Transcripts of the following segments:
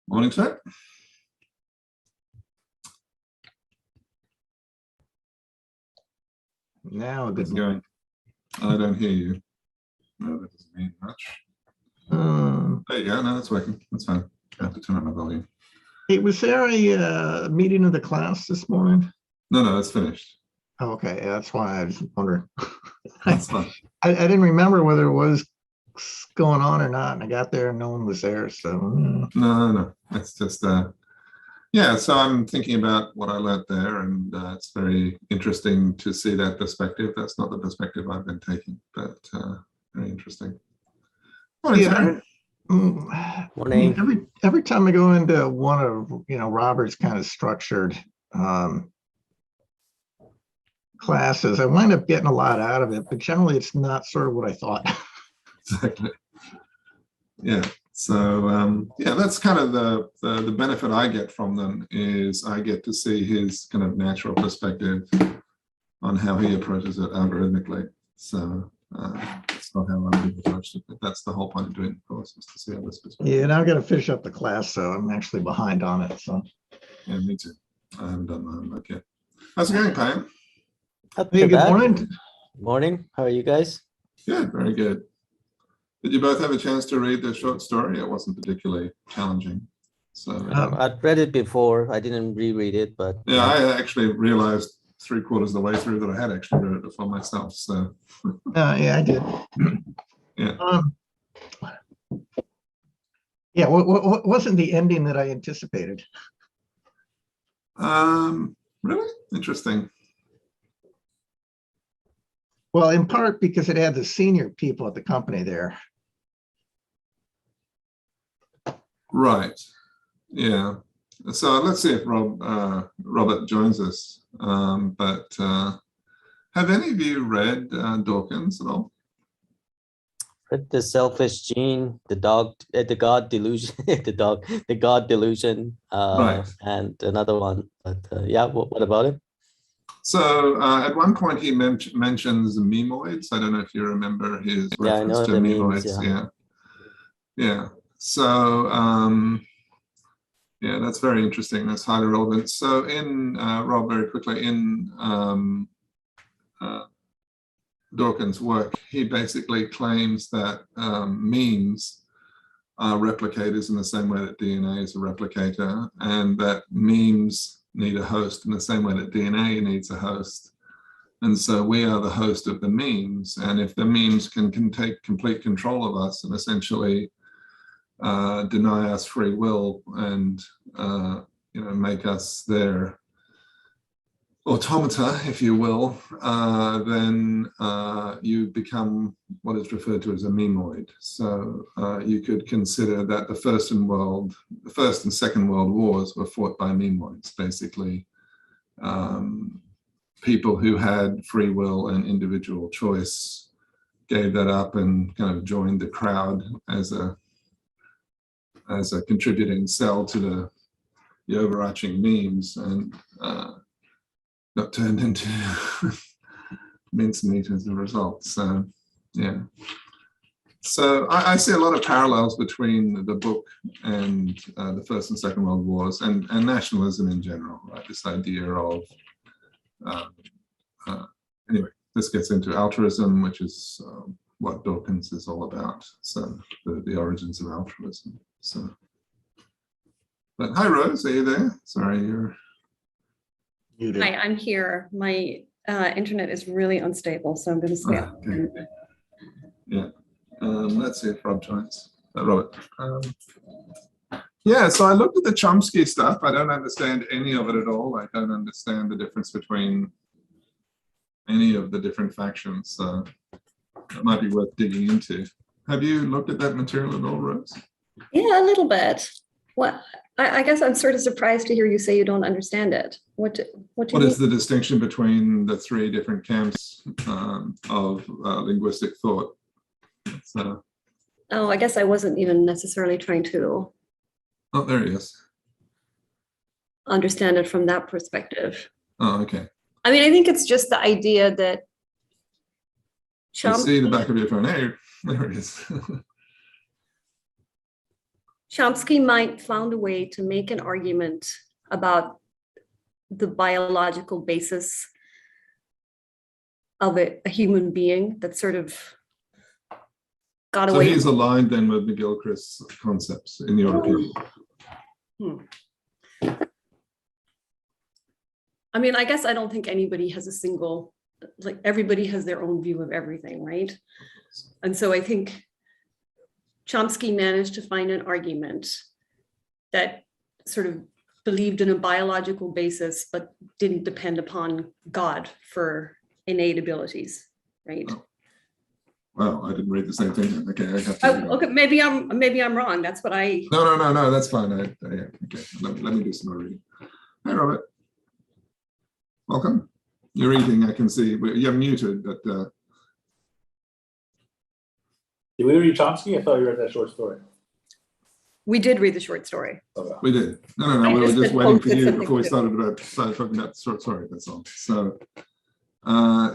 Morning, sir. Now, How's good it going? I don't hear you. No, that doesn't mean much. There you go. No, that's working. That's fine. I have to turn up my volume. Hey, was there a meeting of the class this morning? No, it's finished. Oh, okay, yeah, that's why I was wondering. That's fine. I didn't remember whether it was going on or not, and I got there and no one was there. So No. It's just yeah. So I'm thinking about what I learned there, and it's very interesting to see that perspective. That's not the perspective I've been taking, but very interesting. Morning, sir. Every time I go into one of Robert's kind of structured classes, I wind up getting a lot out of it, but generally it's not sort of what I thought. Exactly. Yeah. So yeah, that's kind of the benefit I get from them, is I get to see his kind of natural perspective on how he approaches it algorithmically. So it's not how I would approach it, but that's the whole point of doing the course, is to see how this perspective. Yeah, and I've got to finish up the class, so I'm actually behind on it. So yeah, me too. I haven't done my homework yet. How's it going, Pam? hey, good morning. Morning. How are you guys? Good, very good. Did you both have a chance to read the short story? It wasn't particularly challenging. So I'd read it before. I didn't reread it, but yeah, I actually realized 3/4 of the way through that I had actually read it before myself. So Yeah, I did. yeah. Yeah, what wasn't the ending that I anticipated? Really interesting. Well, in part because it had the senior people at the company there. Right. Yeah. So let's see if Robert joins us. But have any of you read Dawkins at all? the selfish gene, the God delusion, the God delusion, Right. and another one. But yeah, what about it? So at one point he mentions memoids. I don't know if you remember his reference to memoids. Yeah. So yeah, that's very interesting. That's highly relevant. So in Rob, very quickly, in Dawkins' work, he basically claims that memes are replicators in the same way that DNA is a replicator, and that memes need a host in the same way that DNA needs a host. And so we are the host of the memes. And if the memes can take complete control of us and essentially deny us free will and make us their automata, if you will, then you become what is referred to as a memoid. So you could consider that the First and Second World Wars were fought by memoids, basically people who had free will and individual choice gave that up and kind of joined the crowd as a contributing cell to the overarching memes, and got turned into mincemeat as a result. So yeah. So I see a lot of parallels between the book and the First and Second World Wars and nationalism in general, right? This idea of anyway, this gets into altruism, which is what Dawkins is all about. So the origins of altruism. So, but hi Rose, are you there? Sorry, you're muted. Hi, I'm here. My internet is really unstable, so I'm going to stay up. Okay. Yeah. Let's see if Rob joins. Robert. Yeah, so I looked at the Chomsky stuff. I don't understand any of it at all. I don't understand the difference between any of the different factions. So it might be worth digging into. Have you looked at that material at all, Rose? Yeah, a little bit. What? I guess I'm sort of surprised to hear you say you don't understand it. What is the distinction between the three different camps of linguistic thought? So, oh, I guess I wasn't even necessarily trying to oh, there he is. Understand it from that perspective. Oh, okay. I mean, I think it's just the idea that You see the back of your phone. Hey, there it is. Chomsky might found a way to make an argument about the biological basis of a human being that sort of got So away. he's aligned then with McGilchrist's concepts, in your opinion? I mean, I guess I don't think anybody has a single, like everybody has their own view of everything, right? And so I think Chomsky managed to find an argument that sort of believed in a biological basis, but didn't depend upon God for innate abilities, right? Oh. Wow, I didn't read the same thing. Okay, I have to. Okay, maybe I'm wrong. That's what I. No, that's fine. Yeah, okay, let me do some more reading. Hi, Robert. Welcome. You're eating, I can see. You're muted, but. Did we read Chomsky? I thought you read that short story. We did read the short story. Okay. We did. No. I We were just just had waiting for posted you something before we too. started talking about the short story. That's all. So,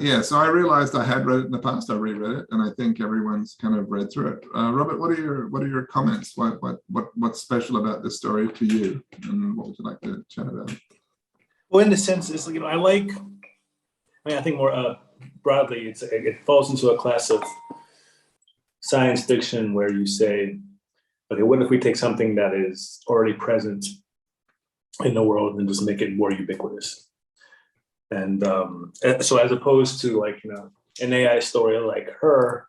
yeah. So I realized I had read it in the past. I reread it, and I think everyone's kind of read through it. Robert, what are your comments? What's special about this story to you, and what would you like to chat about? Well, in the sense, it's like, I think more broadly, it falls into a class of science fiction where you say, okay, what if we take something that is already present in the world and just make it more ubiquitous? And so as opposed to like, an AI story like her,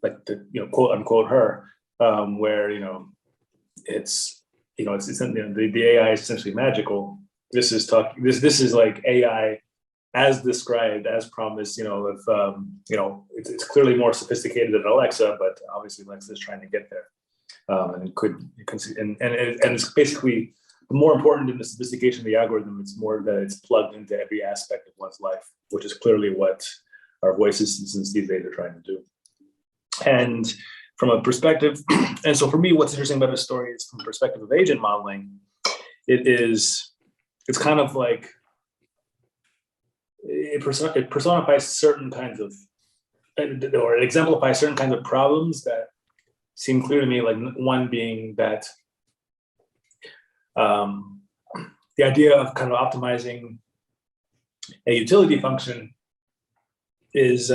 like the, quote unquote her, where, it's the AI is essentially magical. This is like AI as described, as promised, it's clearly more sophisticated than Alexa, but obviously Alexa is trying to get there. And it's basically more important than the sophistication of the algorithm. It's more that it's plugged into every aspect of one's life, which is clearly what our voice assistants these days are trying to do. And from a perspective, and so for me, what's interesting about this story is from the perspective of agent modeling, it's kind of like, it personifies certain kinds of, or it exemplifies certain kinds of problems that seem clear to me, like one being that the idea of kind of optimizing a utility function is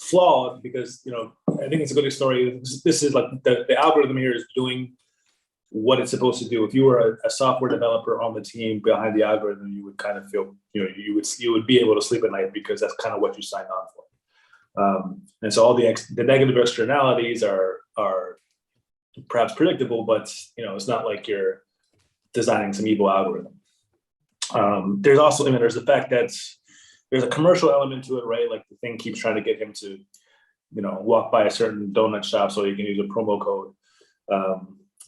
flawed because, I think it's a good story. This is like the algorithm here is doing what it's supposed to do. If you were a software developer on the team behind the algorithm, you would kind of feel, you would be able to sleep at night because that's kind of what you signed on for. And so all the negative externalities are perhaps predictable, but it's not like you're designing some evil algorithm. There's also, there's the fact that there's a commercial element to it, right? Like the thing keeps trying to get him to, walk by a certain donut shop so you can use a promo code.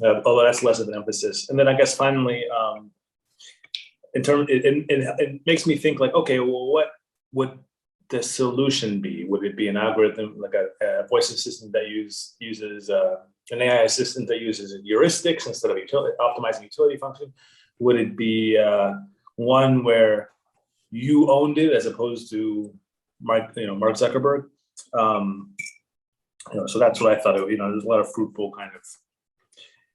Although that's less of an emphasis. And then I guess finally, it makes me think like, okay, well, what would the solution be? Would it be an algorithm, like a voice assistant that uses an AI assistant that uses heuristics instead of optimizing utility function? Would it be one where you owned it as opposed to Mark Zuckerberg? So that's what I thought. There's a lot of fruitful kind of.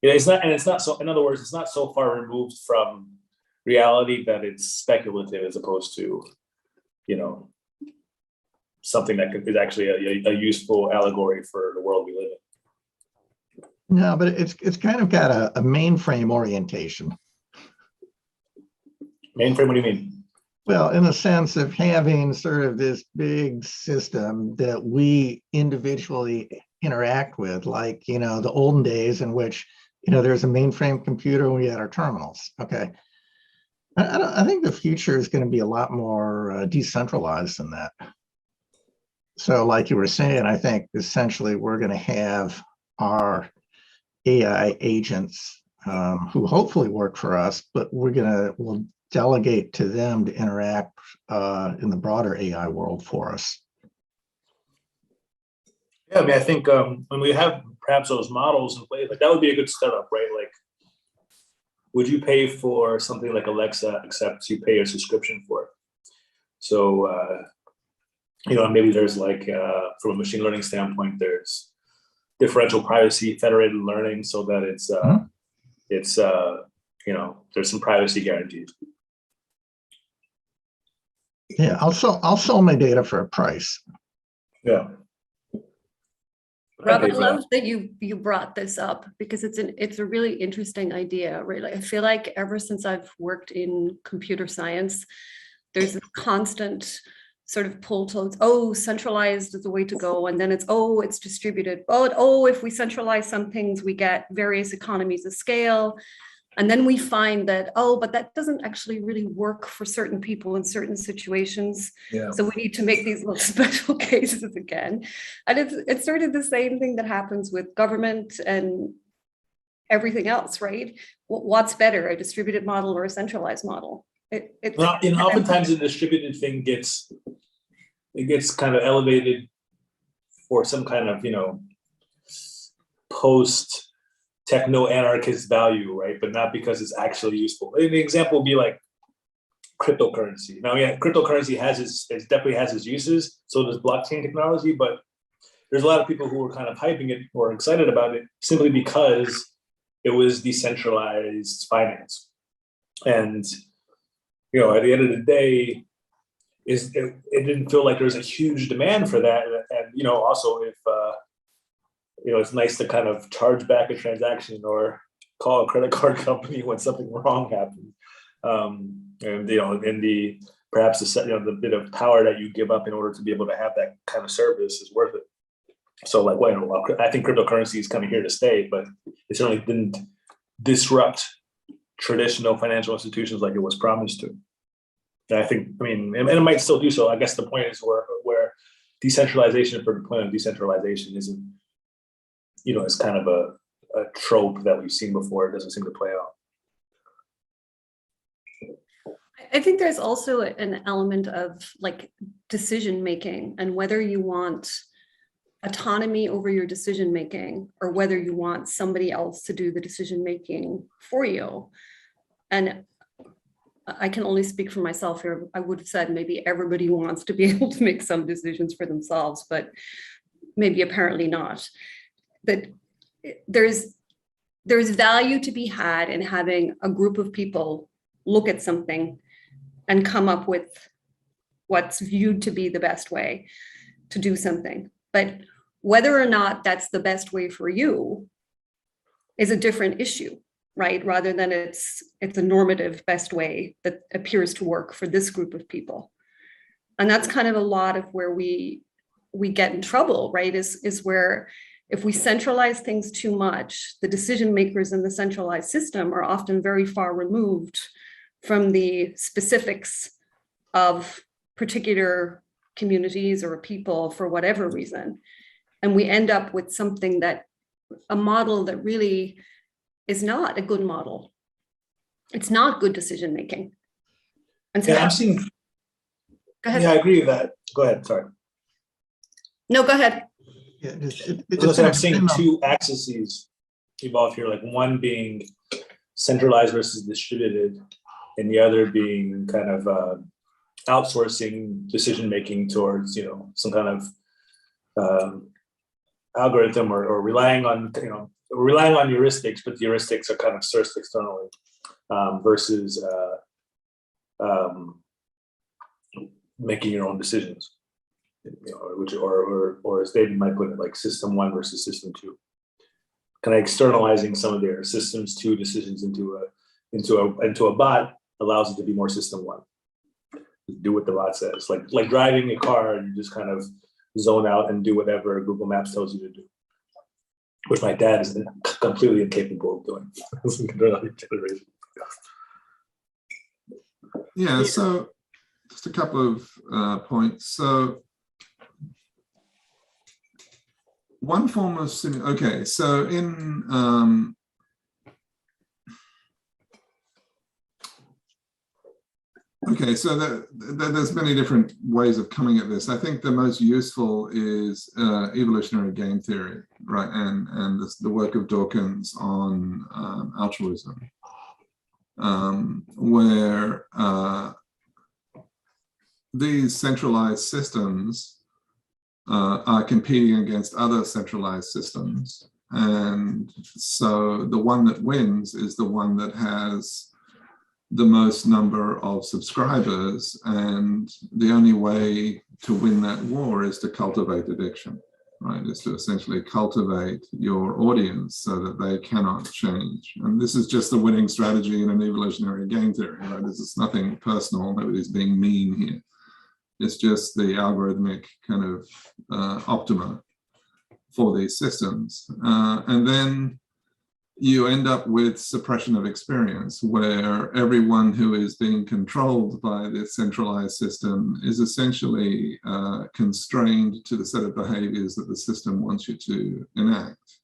It's not so. In other words, it's not so far removed from reality that it's speculative, as opposed to, something that is actually a useful allegory for the world we live in. No, but it's kind of got a mainframe orientation. Mainframe? What do you mean? Well, in the sense of having sort of this big system that we individually interact with, like, the olden days in which, there's a mainframe computer and we had our terminals. Okay. I think the future is going to be a lot more decentralized than that. So like you were saying, I think essentially we're going to have our AI agents who hopefully work for us, but we'll delegate to them to interact in the broader AI world for us. Yeah, I think when we have perhaps those models in place, like that would be a good setup, right? Like, would you pay for something like Alexa, except you pay a subscription for it? So, maybe there's like, from a machine learning standpoint, there's differential privacy, federated learning, so that it's you know, there's some privacy guarantees. Yeah, I'll sell my data for a price. Yeah. Rob, I pay for that. love that you brought this up because it's a really interesting idea. Really, I feel like ever since I've worked in computer science, there's this constant sort of pull towards, oh, centralized is the way to go, and then it's distributed. Oh, if we centralize some things, we get various economies of scale. And then we find that, oh, but that doesn't actually really work for certain people in certain situations. Yeah. So we need to make these little special cases again. And it's sort of the same thing that happens with government and everything else, right? What's better, a distributed model or a centralized model? Well, and oftentimes the distributed thing gets kind of elevated for some kind of, you know, post techno-anarchist value, right? But not because it's actually useful. An example would be like cryptocurrency. Now, yeah, cryptocurrency it definitely has its uses. So does blockchain technology, but there's a lot of people who were kind of hyping it or excited about it simply because it was decentralized finance. And, you know, at the end of the day, it didn't feel like there was a huge demand for that. And, you know, also if, you know, it's nice to kind of charge back a transaction or call a credit card company when something wrong happens. And, you know, and perhaps the bit of power that you give up in order to be able to have that kind of service is worth it. So like, well, I think cryptocurrency is kind of here to stay, but it certainly didn't disrupt traditional financial institutions like it was promised to. And I think, I mean, and it might still do so. I guess the point is where decentralization for deployment of decentralization isn't, you know, it's kind of a trope that we've seen before. It doesn't seem to play out. I think there's also an element of like decision making and whether you want autonomy over your decision making or whether you want somebody else to do the decision making for you. And I can only speak for myself here. I would have said maybe everybody wants to be able to make some decisions for themselves, but maybe apparently not. That there's value to be had in having a group of people look at something and come up with what's viewed to be the best way to do something. But whether or not that's the best way for you is a different issue, right? Rather than it's a normative best way that appears to work for this group of people. And that's kind of a lot of where we get in trouble, right? Is where if we centralize things too much, the decision makers in the centralized system are often very far removed from the specifics of particular communities or people for whatever reason. And we end up with something a model that really is not a good model. It's not good decision making. And so Yeah, I'm seeing, go ahead. yeah, I agree with that. Go ahead, sorry. No, go ahead. Yeah, I'm seeing two axes evolve here, like one being centralized versus distributed, and the other being kind of outsourcing decision making towards, you know, some kind of algorithm or relying on heuristics, but the heuristics are kind of sourced externally versus making your own decisions. You know, or as David might put it, like system one versus system two, kind of externalizing some of their systems two decisions into a bot allows it to be more system one. Do what the bot says, like driving a car and you just kind of zone out and do whatever Google Maps tells you to do, which my dad is completely incapable of doing. Yeah, so just a couple of points. So one form of okay, so in okay, so there's many different ways of coming at this. I think the most useful is evolutionary game theory, right? And the work of Dawkins on altruism, where these centralized systems are competing against other centralized systems. And so the one that wins is the one that has the most number of subscribers, and the only way to win that war is to cultivate addiction, right? Is to essentially cultivate your audience so that they cannot change. And this is just the winning strategy in an evolutionary game theory, right? This is nothing personal, nobody's being mean here. It's just the algorithmic kind of optima for these systems. And then you end up with suppression of experience, where everyone who is being controlled by this centralized system is essentially constrained to the set of behaviors that the system wants you to enact,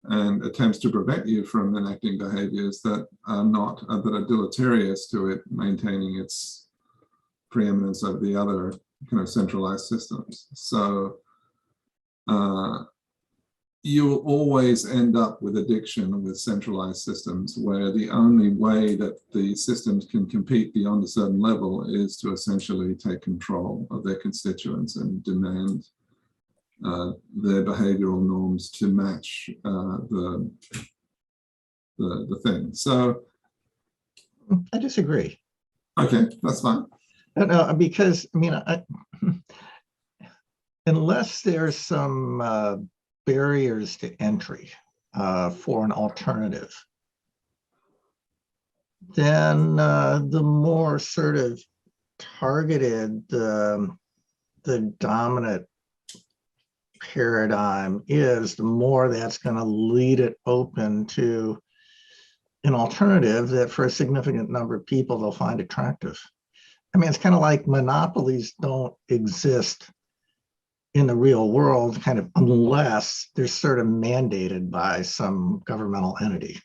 and attempts to prevent you from enacting behaviors that are deleterious to it maintaining its preeminence over the other kind of centralized systems. So you'll always end up with addiction with centralized systems, where the only way that the systems can compete beyond a certain level is to essentially take control of their constituents and demand their behavioral norms to match the thing. So I disagree. okay, that's fine. No, because I mean, unless there's some barriers to entry for an alternative, then the more sort of targeted the dominant paradigm is, the more that's going to lead it open to an alternative that for a significant number of people they'll find attractive. I mean, it's kind of like monopolies don't exist in the real world, kind of, unless they're sort of mandated by some governmental entity.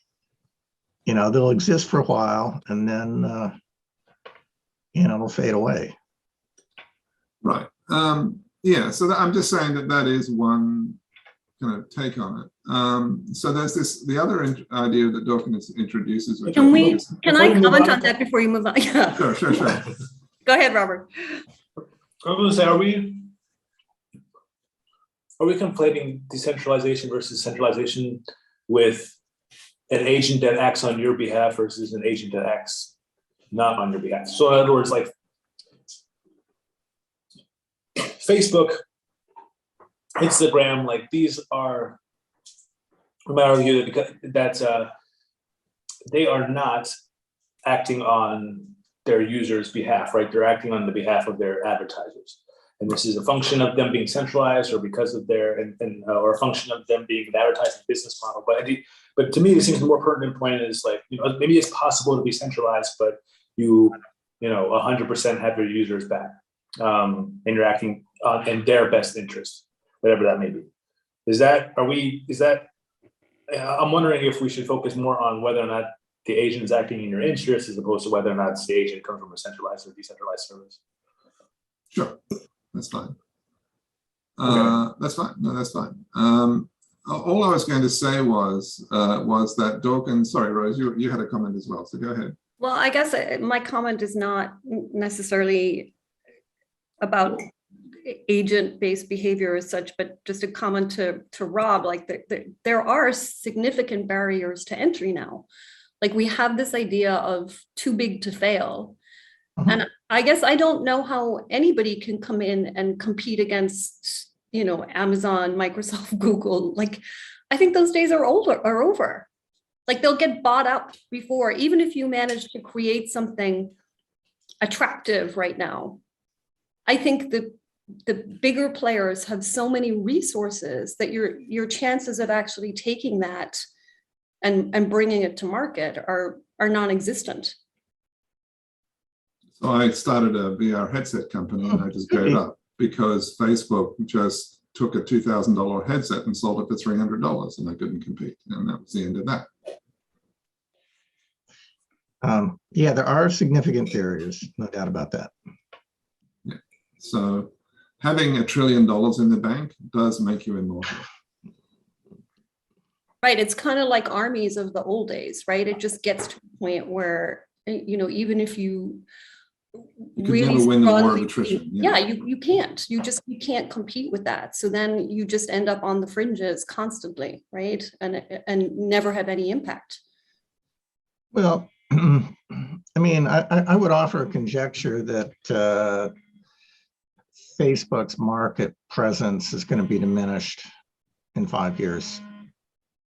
You know, they'll exist for a while and then, you know, they'll fade away. Right. Yeah, so I'm just saying that is one kind of take on it. So there's the other idea that Dawkins introduces. Which Can I move comment on? on that before you move on? Yeah. Sure. Go ahead, Robert. I was going to say, are we conflating decentralization versus centralization with an agent that acts on your behalf versus an agent that acts not on your behalf? So in other words, like Facebook, Instagram, like these are, we might argue that they are not acting on their users' behalf, right? They're acting on the behalf of their advertisers. And this is a function of them being centralized, or because of their, or a function of them being an advertising business model. But to me, it seems the more pertinent point is, like, you know, maybe it's possible to be centralized, but you know, 100% have your users back, and you're acting in their best interest, whatever that may be. I'm wondering if we should focus more on whether or not the agent is acting in your interest, as opposed to whether or not the agent comes from a centralized or decentralized service. Sure, that's fine. Okay. That's fine. No, that's fine. All I was going to say was that Dawkins. Sorry, Rose, you had a comment as well, so go ahead. Well, I guess my comment is not necessarily about agent-based behavior as such, but just a comment to Rob, like there are significant barriers to entry now. Like, we have this idea of too big to fail. And I guess I don't know how anybody can come in and compete against, you know, Amazon, Microsoft, Google. Like, I think those days are over. Like, they'll get bought up before, even if you manage to create something attractive right now. I think the bigger players have so many resources that your chances of actually taking that and bringing it to market are non-existent. So I started a VR headset company, and I just gave up because Facebook just took a $2,000 headset and sold it for $300, and I couldn't compete, and that was the end of that. Yeah, there are significant barriers, no doubt about that. Yeah. So having $1 trillion in the bank does make you immortal. Right. It's kind of like armies of the old days, right? It just gets to a point where, you know, even if you You could really never win the war of strongly attrition. yeah, you can't. You can't compete with that. So then you just end up on the fringes constantly, right? And never have any impact. Well, I mean, I would offer a conjecture that Facebook's market presence is going to be diminished in 5 years.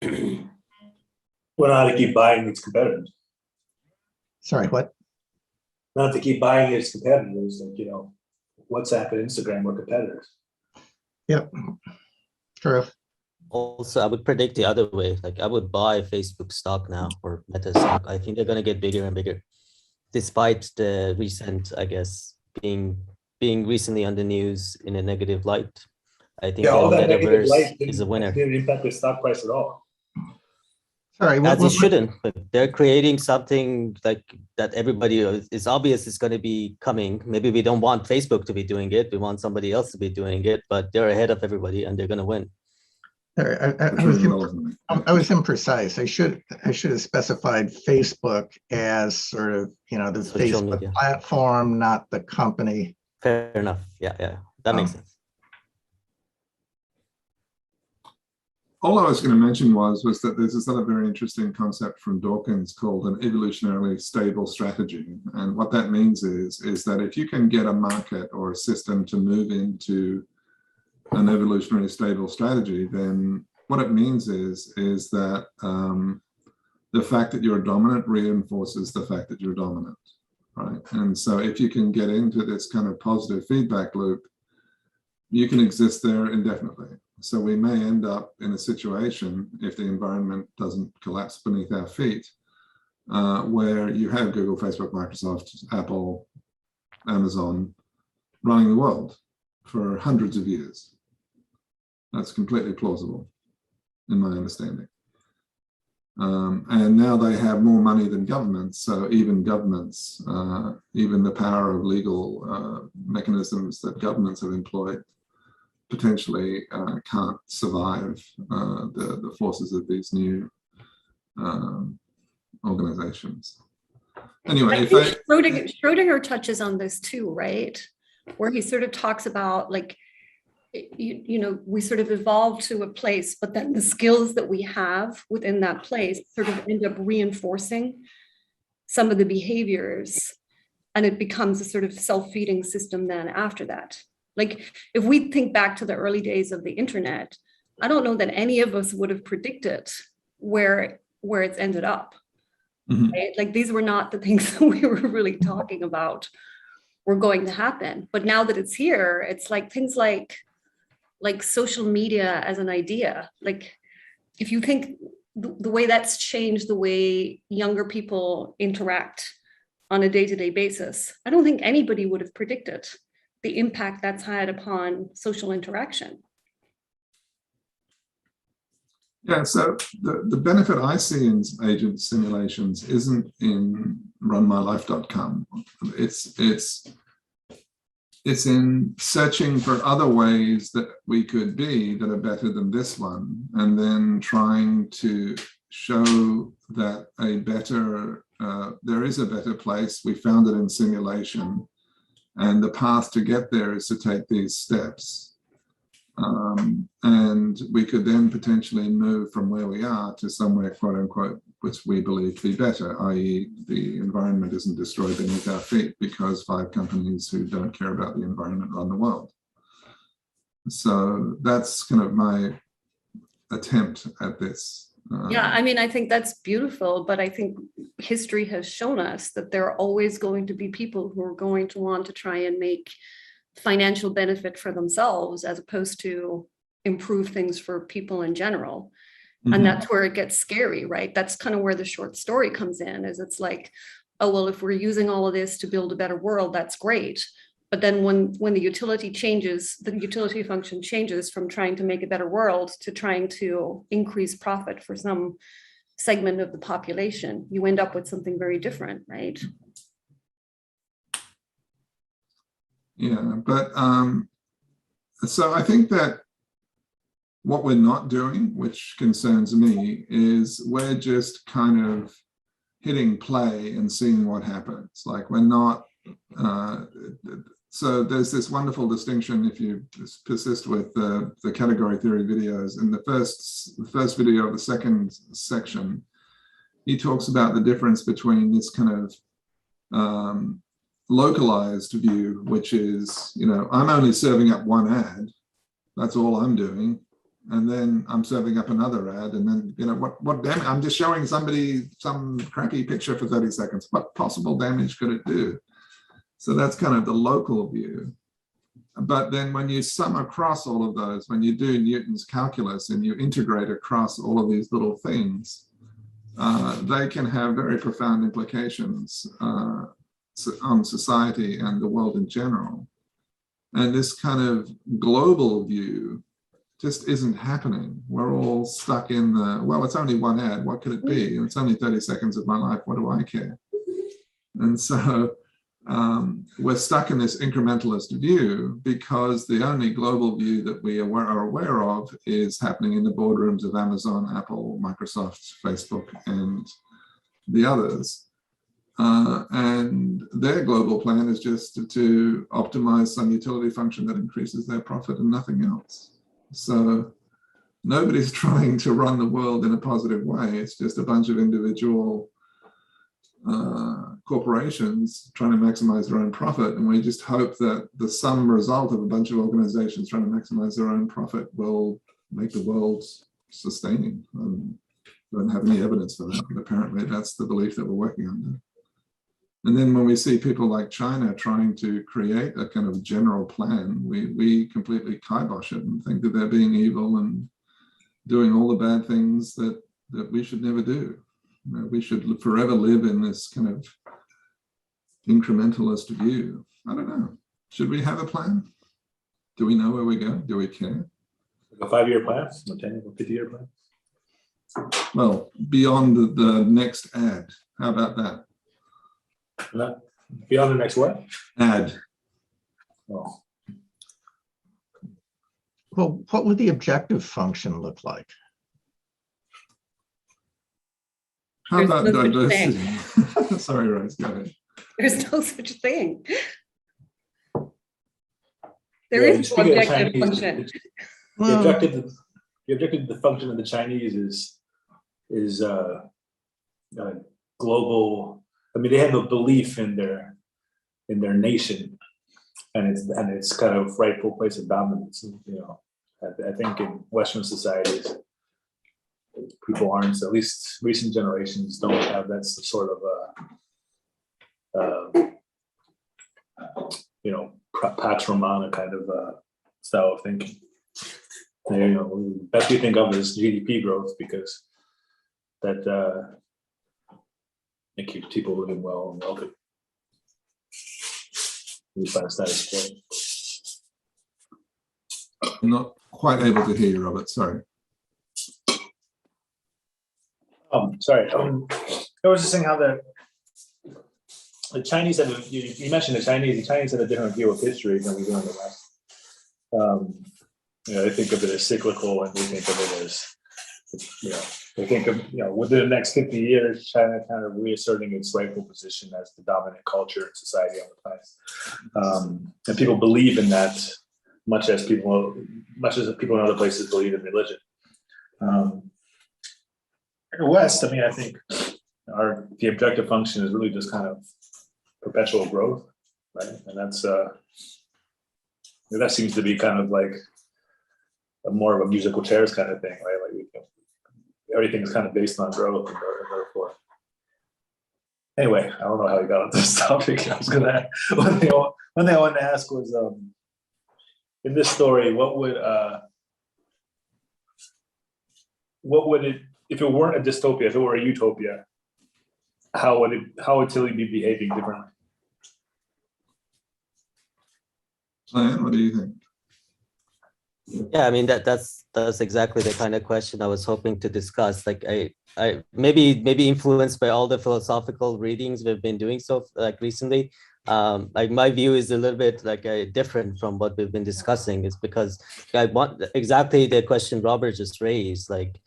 Well, not to keep buying its competitors. Sorry, what? Not to keep buying its competitors, like, you know, WhatsApp and Instagram were competitors. Yep, true. Also, I would predict the other way. Like I would buy Facebook stock now or Meta stock. I think they're going to get bigger and bigger, despite the recent, I guess, being recently on the news in a negative light. I think Yeah, all the that negative metaverse light is a winner. didn't impact the stock price at all. Sorry, As it shouldn't, but they're creating something like that everybody is obvious is going to be coming. Maybe we don't want Facebook to be doing it. We want somebody else to be doing it, but they're ahead of everybody and they're going to win. Sorry, I was imprecise. I should have specified Facebook as sort of, you know, the Social Facebook media. platform, not the company. Fair enough. Yeah, that makes sense. All I was going to mention was that there's this other very interesting concept from Dawkins called an evolutionarily stable strategy. And what that means is that if you can get a market or a system to move into an evolutionary stable strategy, then what it means is that the fact that you're dominant reinforces the fact that you're dominant, right? And so if you can get into this kind of positive feedback loop, you can exist there indefinitely. So we may end up in a situation, if the environment doesn't collapse beneath our feet, where you have Google, Facebook, Microsoft, Apple, Amazon running the world for hundreds of years. That's completely plausible, in my understanding. And now they have more money than governments, so even governments, even the power of legal mechanisms that governments have employed, potentially can't survive the forces of these new organizations. Anyway, I think Schrodinger touches on this too, right? Where he sort of talks about like, you know, we sort of evolve to a place, but then the skills that we have within that place sort of end up reinforcing some of the behaviors, and it becomes a sort of self-feeding system then after that. Like if we think back to the early days of the internet, I don't know that any of us would have predicted where it's ended up. Mm-hmm. Right? Like these were not the things that we were really talking about were going to happen. But now that it's here, it's like things like social media as an idea. Like if you think the way that's changed the way younger people interact on a day-to-day basis, I don't think anybody would have predicted the impact that's had upon social interaction. Yeah, so the benefit I see in agent simulations isn't in runmylife.com. It's in searching for other ways that we could be that are better than this one, and then trying to show that there is a better place. We found it in simulation. And the path to get there is to take these steps. And we could then potentially move from where we are to somewhere, quote unquote, which we believe to be better, i.e. the environment isn't destroyed beneath our feet because 5 companies who don't care about the environment run the world. So that's kind of my attempt at this. Yeah, I mean, I think that's beautiful, but I think history has shown us that there are always going to be people who are going to want to try and make financial benefit for themselves as opposed to improve things for people in general. Mm-hmm. And that's where it gets scary, right? That's kind of where the short story comes in, is it's like, oh, well, if we're using all of this to build a better world, that's great. But then when the utility changes, the utility function changes from trying to make a better world to trying to increase profit for some segment of the population, you end up with something very different, right? Yeah, but so I think that what we're not doing, which concerns me, is we're just kind of hitting play and seeing what happens. Like we're not So there's this wonderful distinction if you persist with the category theory videos. In the first video of the second section, he talks about the difference between this kind of localized view, which is, you know, I'm only serving up one ad, that's all I'm doing, and then I'm serving up another ad, and then, you know, what damage, I'm just showing somebody some crappy picture for 30 seconds. What possible damage could it do? So that's kind of the local view. But then when you sum across all of those, when you do Newton's calculus and you integrate across all of these little things, they can have very profound implications on society and the world in general. And this kind of global view just isn't happening. We're all stuck in the, well, it's only one ad, what could it be? It's only 30 seconds of my life, what do I care? And so we're stuck in this incrementalist view because the only global view that we are aware of is happening in the boardrooms of Amazon, Apple, Microsoft, Facebook, and the others. And their global plan is just to optimize some utility function that increases their profit and nothing else. So nobody's trying to run the world in a positive way. It's just a bunch of individual corporations trying to maximize their own profit, and we just hope that the sum result of a bunch of organizations trying to maximize their own profit will make the world sustaining. I don't have any evidence for that, but apparently that's the belief that we're working under. And then when we see people like China trying to create a kind of general plan, we completely kibosh it and think that they're being evil and doing all the bad things that we should never do. You know, we should forever live in this kind of incrementalist view. I don't know. Should we have a plan? Do we know where we go? Do we care? A 5-year plan, a 10 or 50-year plan? Well, beyond the next ad. How about that? Not beyond the next what? Ad. Oh. Well, what would the objective function look like? How There's about no such diversity? Sorry, Rose, go ahead. There's no such thing. There Yeah, is no speaking of objective Chinese, function. Well, the objective of the function of the Chinese is global. I mean, they have a belief in their nation, and it's kind of rightful place of dominance. You know, I think in Western societies, people aren't, at least recent generations don't have that sort of you know, Pax Romana kind of style of thinking. And, you know, best we think of is GDP growth, because that it keeps people living well and wealthy. We find status quo. I'm not quite able to hear you, Robert. Sorry. Sorry. I was just saying how the Chinese have, you mentioned the Chinese have a different view of history than we do in the West. You know, they think of it as cyclical, and we think of it as, you know, they think of, you know, within the next 50 years, China kind of reasserting its rightful position as the dominant culture in society on the planet. And people believe in that, much as people in other places believe in religion. In the West, I mean, I think the objective function is really just kind of perpetual growth, right? And that's that seems to be kind of like more of a musical chairs kind of thing, right? Like everything is kind of based on growth, and therefore. Anyway, I don't know how we got onto this topic. I was gonna one thing I wanted to ask was, in this story, what would it, if it weren't a dystopia, if it were a utopia, how would Tilly be behaving differently? What do you think? Yeah, I mean that's exactly the kind of question I was hoping to discuss. Like I maybe influenced by all the philosophical readings we've been doing like recently. Like my view is a little bit like different from what we've been discussing. Is because I want exactly the question Robert just raised. Like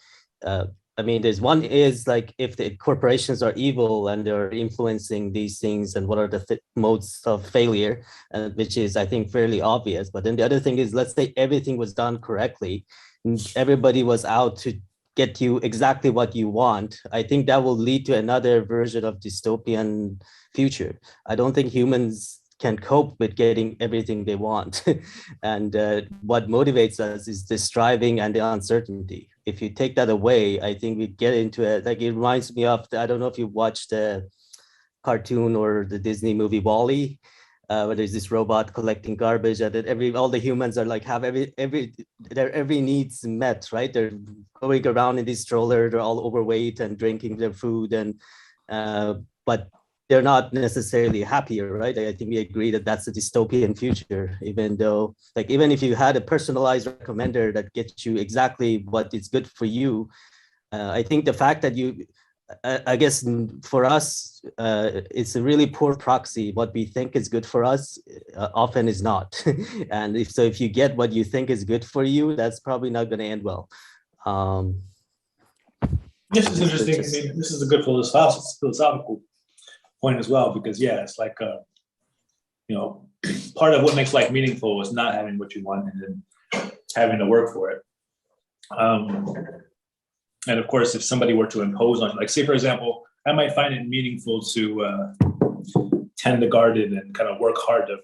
I mean, there's one is like if the corporations are evil and they're influencing these things, and what are the modes of failure, which is, I think, fairly obvious. But then the other thing is, let's say everything was done correctly, and everybody was out to get you exactly what you want. I think that will lead to another version of dystopian future. I don't think humans can cope with getting everything they want. And what motivates us is the striving and the uncertainty. If you take that away, I think we get into it. Like, it reminds me of, I don't know if you watched the cartoon or the Disney movie WALL-E, where there's this robot collecting garbage, and then all the humans are like, have their every needs met, right? They're going around in this stroller, they're all overweight and drinking their food, and but they're not necessarily happier, right? I think we agree that that's a dystopian future, even though, like, even if you had a personalized recommender that gets you exactly what is good for you, I think the fact that I guess for us, it's a really poor proxy. What we think is good for us often is not. And if you get what you think is good for you, that's probably not going to end well. This is interesting. I mean, this is a good philosophical point as well, because yeah, it's like, part of what makes life meaningful is not having what you want and then having to work for it. And of course, if somebody were to impose on, like, say, for example, I might find it meaningful to tend the garden and kind of work hard to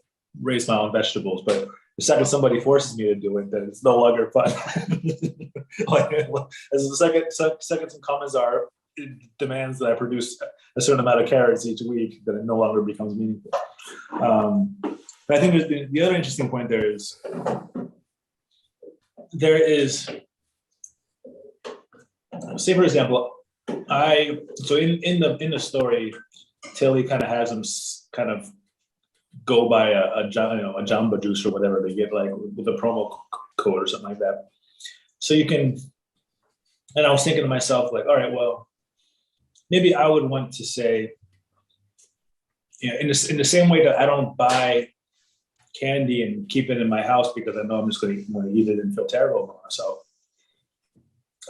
raise my own vegetables. But the second somebody forces me to do it, then it's no longer fun. As the second some comments are, it demands that I produce a certain amount of carrots each week, then it no longer becomes meaningful. But I think the other interesting point there is, say, for example, in the story, Tilly kind of has them kind of go by a Jamba Juice or whatever they get, like with a promo code or something like that. So you can, and I was thinking to myself, like, all right, well, maybe I would want to say, in the same way that I don't buy candy and keep it in my house because I know I'm just going to eat it and feel terrible about myself,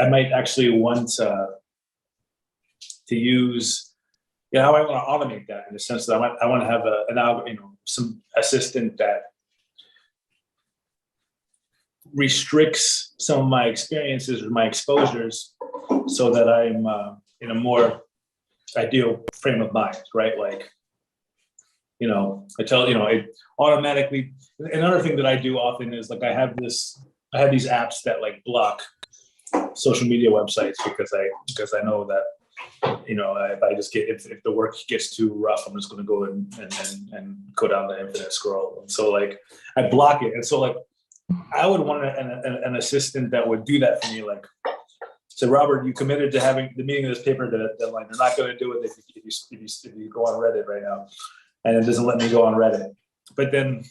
I might actually want to use, I want to automate that, in the sense that I want to have some assistant that restricts some of my experiences or my exposures, so that I'm in a more ideal frame of mind, right? Like, it automatically. Another thing that I do often is, like, I have these apps that like block social media websites, because I know that, if the work gets too rough, I'm just going to go and go down the infinite scroll. And so, like, I block it. And so, like, I would want an assistant that would do that for me. Like, so, Robert, you committed to having the meeting of this paper deadline. You're not going to do it if you go on Reddit right now, and it doesn't let me go on Reddit. But then,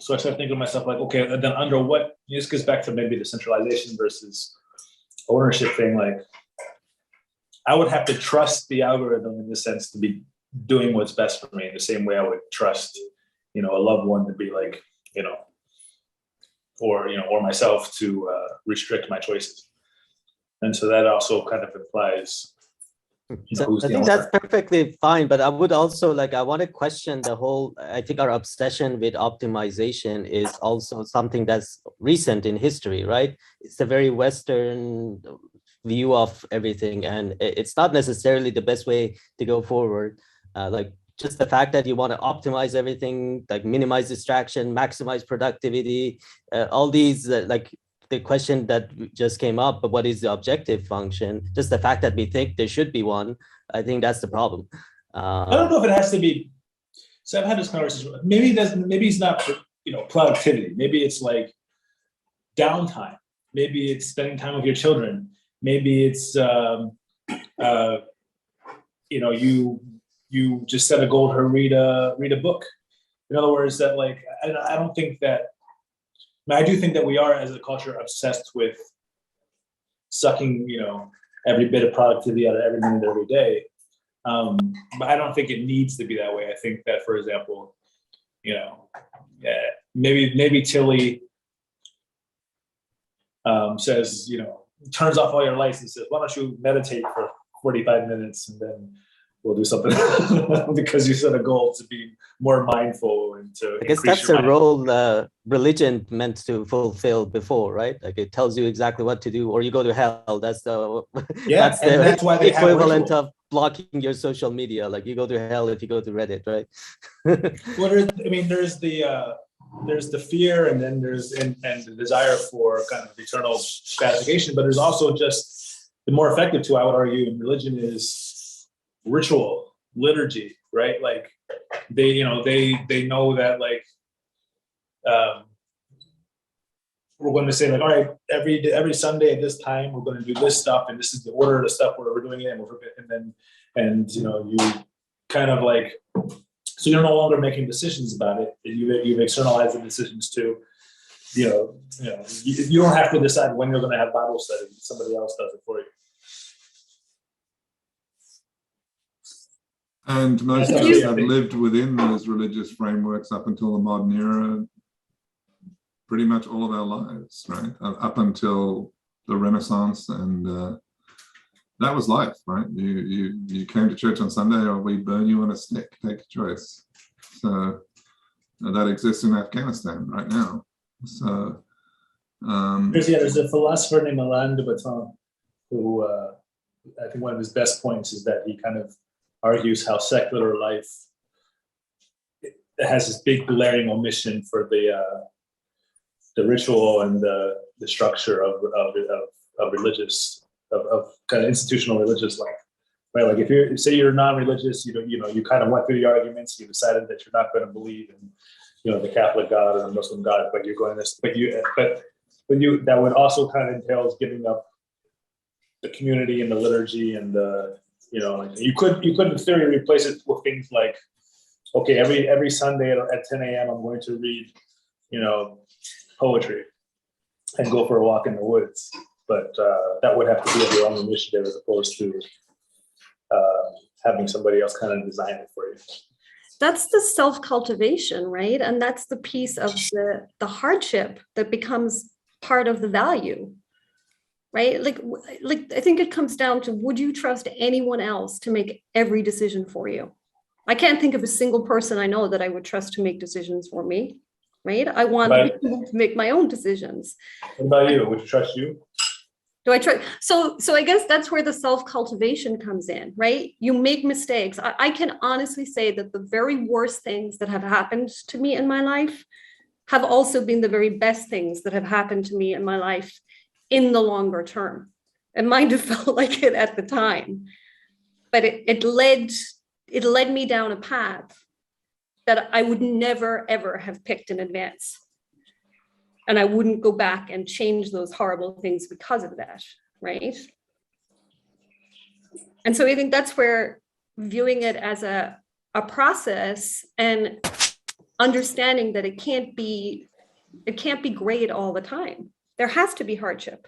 so I started thinking to myself, like, okay, then under what? This goes back to maybe the centralization versus ownership thing. Like, I would have to trust the algorithm, in the sense, to be doing what's best for me, in the same way I would trust, a loved one to be like, or myself to restrict my choices. And so that also kind of implies, I think that's perfectly fine, but I would also, like, I want to question the whole, I think our obsession with optimization is also something that's recent in history, right? It's a very Western view of everything, and it's not necessarily the best way to go forward. Like, just the fact that you want to optimize everything, like minimize distraction, maximize productivity, all these, like, the question that just came up, but what is the objective function? Just the fact that we think there should be one, I think that's the problem. I don't know if it has to be. So I've had this conversation. Maybe it's not, productivity. Maybe it's like downtime. Maybe it's spending time with your children. Maybe it's, you just set a goal to read a book. In other words, that, like, I don't think that. I do think that we are, as a culture, obsessed with sucking, every bit of productivity out of every minute, every day. But I don't think it needs to be that way. I think that, for example, maybe Tilly says, turns off all your lights and says, why don't you meditate for 45 minutes and then we'll do something because you set a goal to be more mindful and to I guess that's the role religion meant to fulfill before, right? Like it tells you exactly what to do, or you go to hell. That's the that's why they equivalent of blocking your social media. Like you go to hell if you go to Reddit, right? Well, there's the fear, and then there's and the desire for kind of eternal gratification, but there's also just the more effective two, I would argue, in religion is ritual, liturgy, right? Like they know that like we're going to say like, all right, every Sunday at this time we're going to do this stuff, and this is the order of the stuff where we're doing it, and you kind of like, so you're no longer making decisions about it. You've externalized the decisions to, you don't have to decide when you're going to have Bible study. Somebody else does it for you. And most of us have lived within those religious frameworks up until the modern era, pretty much all of our lives, right? Up until the Renaissance, and that was life, right? You came to church on Sunday, or we burn you on a stick. Take a choice. So that exists in Afghanistan right now. So there's a philosopher named Alain de Botton who I think one of his best points is that he kind of argues how secular life has this big glaring omission for the ritual and the structure of religious of kind of institutional religious life, right? Like if you're non-religious, you kind of went through the arguments, you decided that you're not going to believe in the Catholic God or the Muslim God, but you're going this, but that would also kind of entails giving up the community and the liturgy and like you could in theory replace it with things like, okay, every Sunday at 10 a.m. I'm going to read poetry and go for a walk in the woods. But that would have to be of your own initiative as opposed to having somebody else kind of design it for you. That's the self-cultivation, right? And that's the piece of the hardship that becomes part of the value, right? Like I think it comes down to, would you trust anyone else to make every decision for you? I can't think of a single person I know that I would trust to make decisions for me, right? I want people to make my own decisions. What about you? Would you trust you? Do I try? So I guess that's where the self-cultivation comes in, right? You make mistakes. I can honestly say that the very worst things that have happened to me in my life have also been the very best things that have happened to me in my life in the longer term. It might have felt like it at the time, but it led me down a path that I would never, ever have picked in advance. And I wouldn't go back and change those horrible things because of that, right? And so I think that's where viewing it as a process and understanding that it can't be great all the time. There has to be hardship.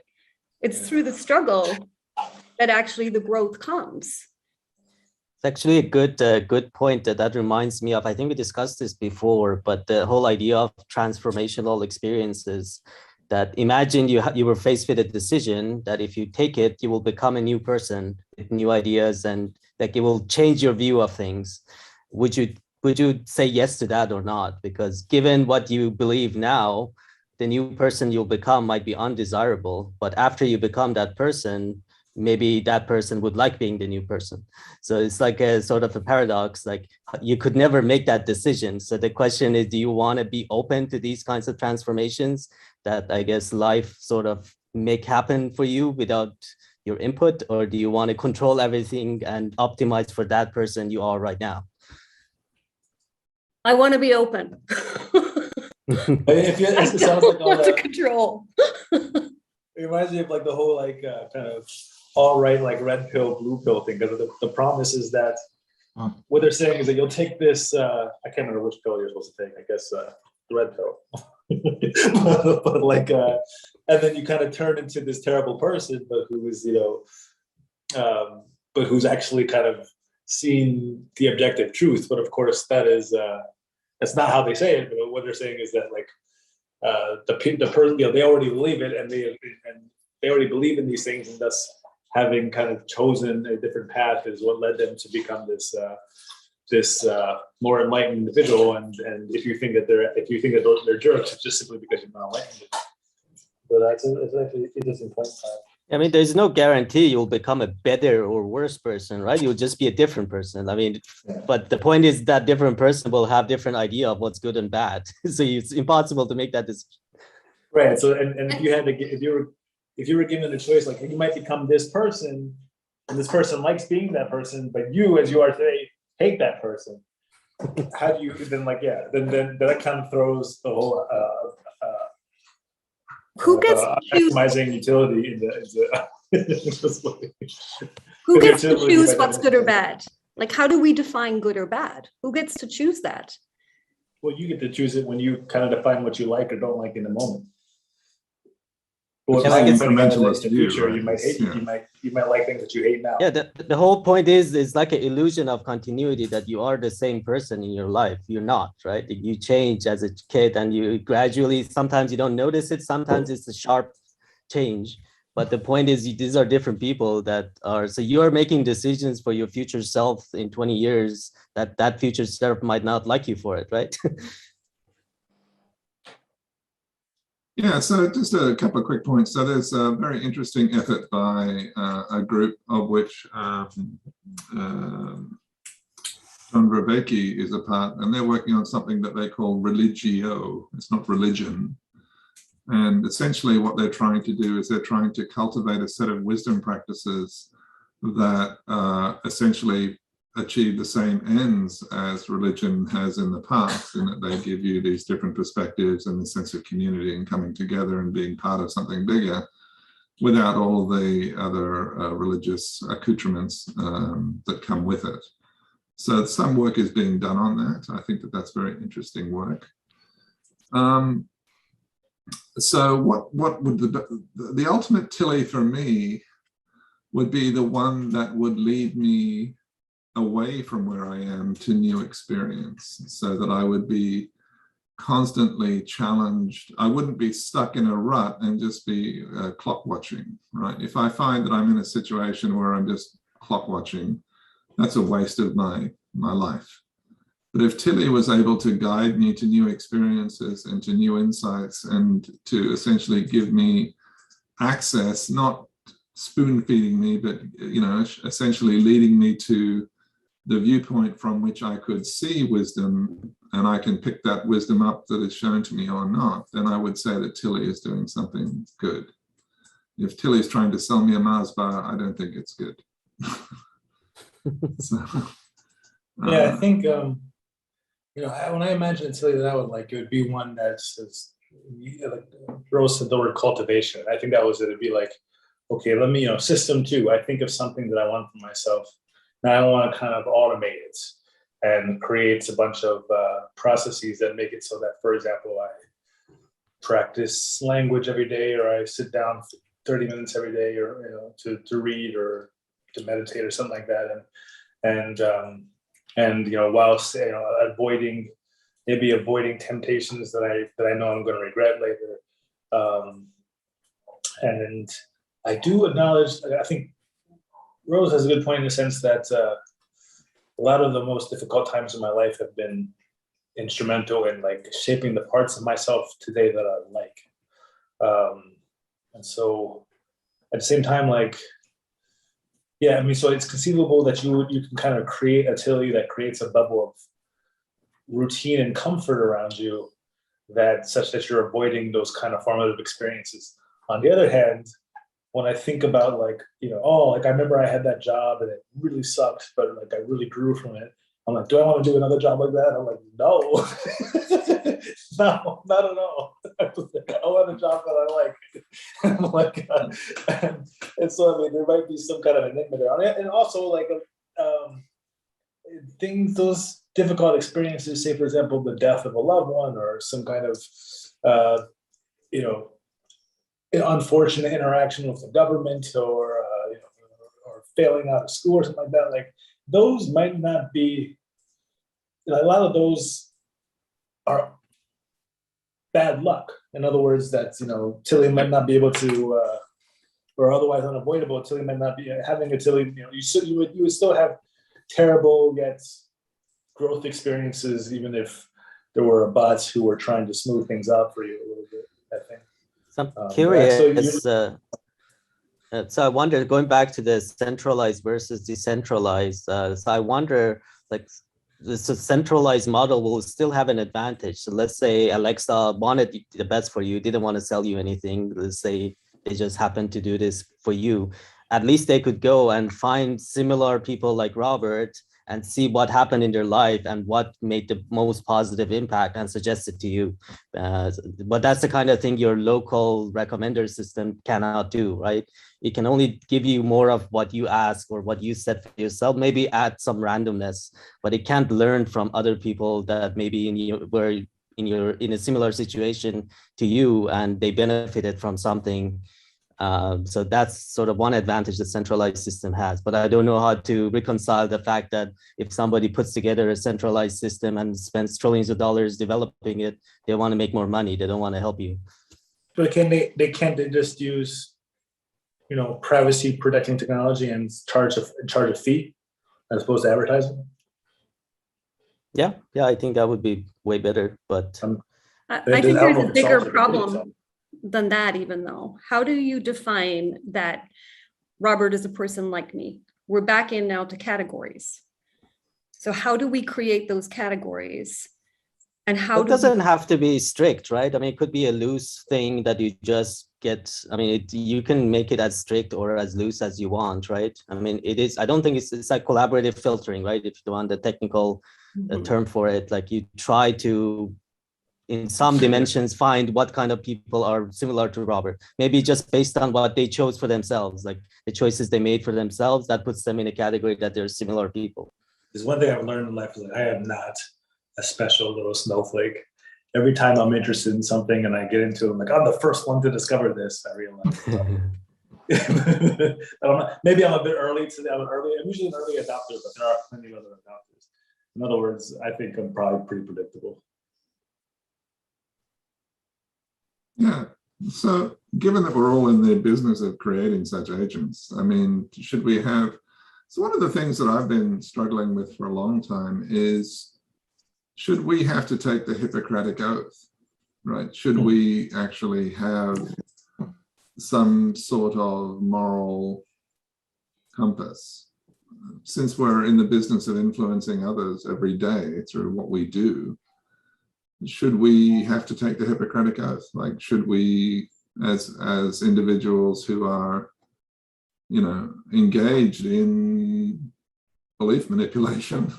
It's through the struggle that actually the growth comes. It's actually a good point that reminds me of, I think we discussed this before, but the whole idea of transformational experiences, that imagine you were faced with a decision that if you take it, you will become a new person with new ideas, and like it will change your view of things. Would you say yes to that or not? Because given what you believe now, the new person you'll become might be undesirable, but after you become that person, maybe that person would like being the new person. So it's like a sort of a paradox, like you could never make that decision. So the question is, do you want to be open to these kinds of transformations that I guess life sort of make happen for you without your input, or do you want to control everything and optimize for that person you are right now? I want to be open. It sounds like all to control. It reminds me of like the whole like kind of all right, like red pill, blue pill thing. Because the promise is that what they're saying is that you'll take this. I can't remember which pill you're supposed to take. I guess the red pill. but like, and then you kind of turn into this terrible person, but who is but who's actually kind of seen the objective truth. But of course, that's not how they say it. But what they're saying is that like the person, they already believe it, and they already believe in these things, and thus having kind of chosen a different path is what led them to become this more enlightened individual. And if you think that they're jerks, it's just simply because you're not enlightened. But it's actually an interesting point. I mean, there's no guarantee you'll become a better or worse person, right? You'll just be a different person. I mean, but the point is that different person will have different idea of what's good and bad. So it's impossible to make that decision. Right. So, and if you were given a choice, like you might become this person, and this person likes being that person, but you, as you are today, hate that person. How do you then then that kind of throws the whole Who gets to choose? maximizing utility into Who gets to choose what's good or bad? Like, how do we define good or bad? Who gets to choose that? Well, you get to choose it when you kind of define what you like or don't like in the moment. Well, It's I guess an in the incrementalist view, future, right? you might hate. Yeah. You might like things that you hate now. Yeah, the whole point is like an illusion of continuity, that you are the same person in your life. You're not, right? You change as a kid, and you gradually, sometimes you don't notice it, sometimes it's a sharp change. But the point is, these are different people that are, so you are making decisions for your future self in 20 years that future self might not like you for it, right? Yeah, so just a couple of quick points. So there's a very interesting effort by a group of which John Vervaeke is a part, and they're working on something that they call Religio. It's not religion. And essentially what they're trying to do is they're trying to cultivate a set of wisdom practices that essentially achieve the same ends as religion has in the past, in that they give you these different perspectives and the sense of community and coming together and being part of something bigger without all the other religious accoutrements that come with it. So some work is being done on that. I think that that's very interesting work. So what would the ultimate Tilly for me would be the one that would lead me away from where I am to new experience, so that I would be constantly challenged. I wouldn't be stuck in a rut and just be clock watching, right? If I find that I'm in a situation where I'm just clock watching, that's a waste of my life. But if Tilly was able to guide me to new experiences and to new insights, and to essentially give me access, not spoon feeding me, but essentially leading me to the viewpoint from which I could see wisdom, and I can pick that wisdom up that is shown to me or not, then I would say that Tilly is doing something good. If Tilly is trying to sell me a Mars bar, I don't think it's good. So, yeah, I think when I imagine Tilly that I would like, it would be one that's like Rose said the word cultivation. I think that was it. It'd be like, okay, let me, system 2. I think of something that I want for myself. Now I want to kind of automate it and create a bunch of processes that make it so that, for example, I practice language every day, or I sit down for 30 minutes every day, or to read or to meditate or something like that, and whilst avoiding temptations that I know I'm going to regret later, and I do acknowledge, I think Rose has a good point in the sense that a lot of the most difficult times in my life have been instrumental in like shaping the parts of myself today that I like. And so at the same time, like, yeah, I mean, so it's conceivable that you can kind of create a Tilly that creates a bubble of routine and comfort around you, that such that you're avoiding those kind of formative experiences. On the other hand, when I think about like, I remember I had that job and it really sucked, but like I really grew from it. I'm like, do I want to do another job like that? I'm like, no, no, not at all. I want a job that I like. I'm like, and so, I mean, there might be some kind of enigma there. And also like those difficult experiences, say, for example, the death of a loved one, or some kind of, unfortunate interaction with the government, or failing out of school or something like that, like those might not be, a lot of those are bad luck. In other words, that Tilly might not be able to or otherwise unavoidable, Tilly might not be having a Tilly, you would still have terrible yet growth experiences, even if there were bots who were trying to smooth things out for you a little bit, I think. So I'm curious. So I wonder, going back to the centralized versus decentralized, so I wonder, like, this centralized model will still have an advantage. So let's say Alexa wanted the best for you, didn't want to sell you anything. Let's say they just happened to do this for you. At least they could go and find similar people like Robert and see what happened in their life and what made the most positive impact and suggest it to you. But that's the kind of thing your local recommender system cannot do, right? It can only give you more of what you ask or what you set for yourself, maybe add some randomness, but it can't learn from other people that maybe were in a similar situation to you and they benefited from something. So that's sort of one advantage the centralized system has, but I don't know how to reconcile the fact that if somebody puts together a centralized system and spends trillions of dollars developing it, they want to make more money. They don't want to help you. But they can't just use, privacy protecting technology and charge a fee as opposed to advertising? Yeah, I think that would be way better, but I think there's a bigger problem than that, even though. How do you define that Robert is a person like me? We're back in now to categories. So how do we create those categories? And how it doesn't have to be strict, right? I mean, it could be a loose thing that you just get. I mean, you can make it as strict or as loose as you want, right? I mean, it is. I don't think it's like collaborative filtering, right? If you want the technical term for it, like you try to, in some dimensions, find what kind of people are similar to Robert. Maybe just based on what they chose for themselves, like the choices they made for themselves, that puts them in a category that they're similar people. There's one thing I've learned in life is that I am not a special little snowflake. Every time I'm interested in something and I get into it, I'm like, I'm the first one to discover this, I realize. Maybe I'm a bit early I'm usually an early adopter, but there are plenty of other adopters. In other words, I think I'm probably pretty predictable. Yeah, so given that we're all in the business of creating such agents, I mean, should we have, so one of the things that I've been struggling with for a long time is, should we have to take the Hippocratic Oath, right? Should we actually have some sort of moral compass? Since we're in the business of influencing others every day through what we do, should we have to take the Hippocratic Oath? Like, should we, as individuals who are, engaged in belief manipulation,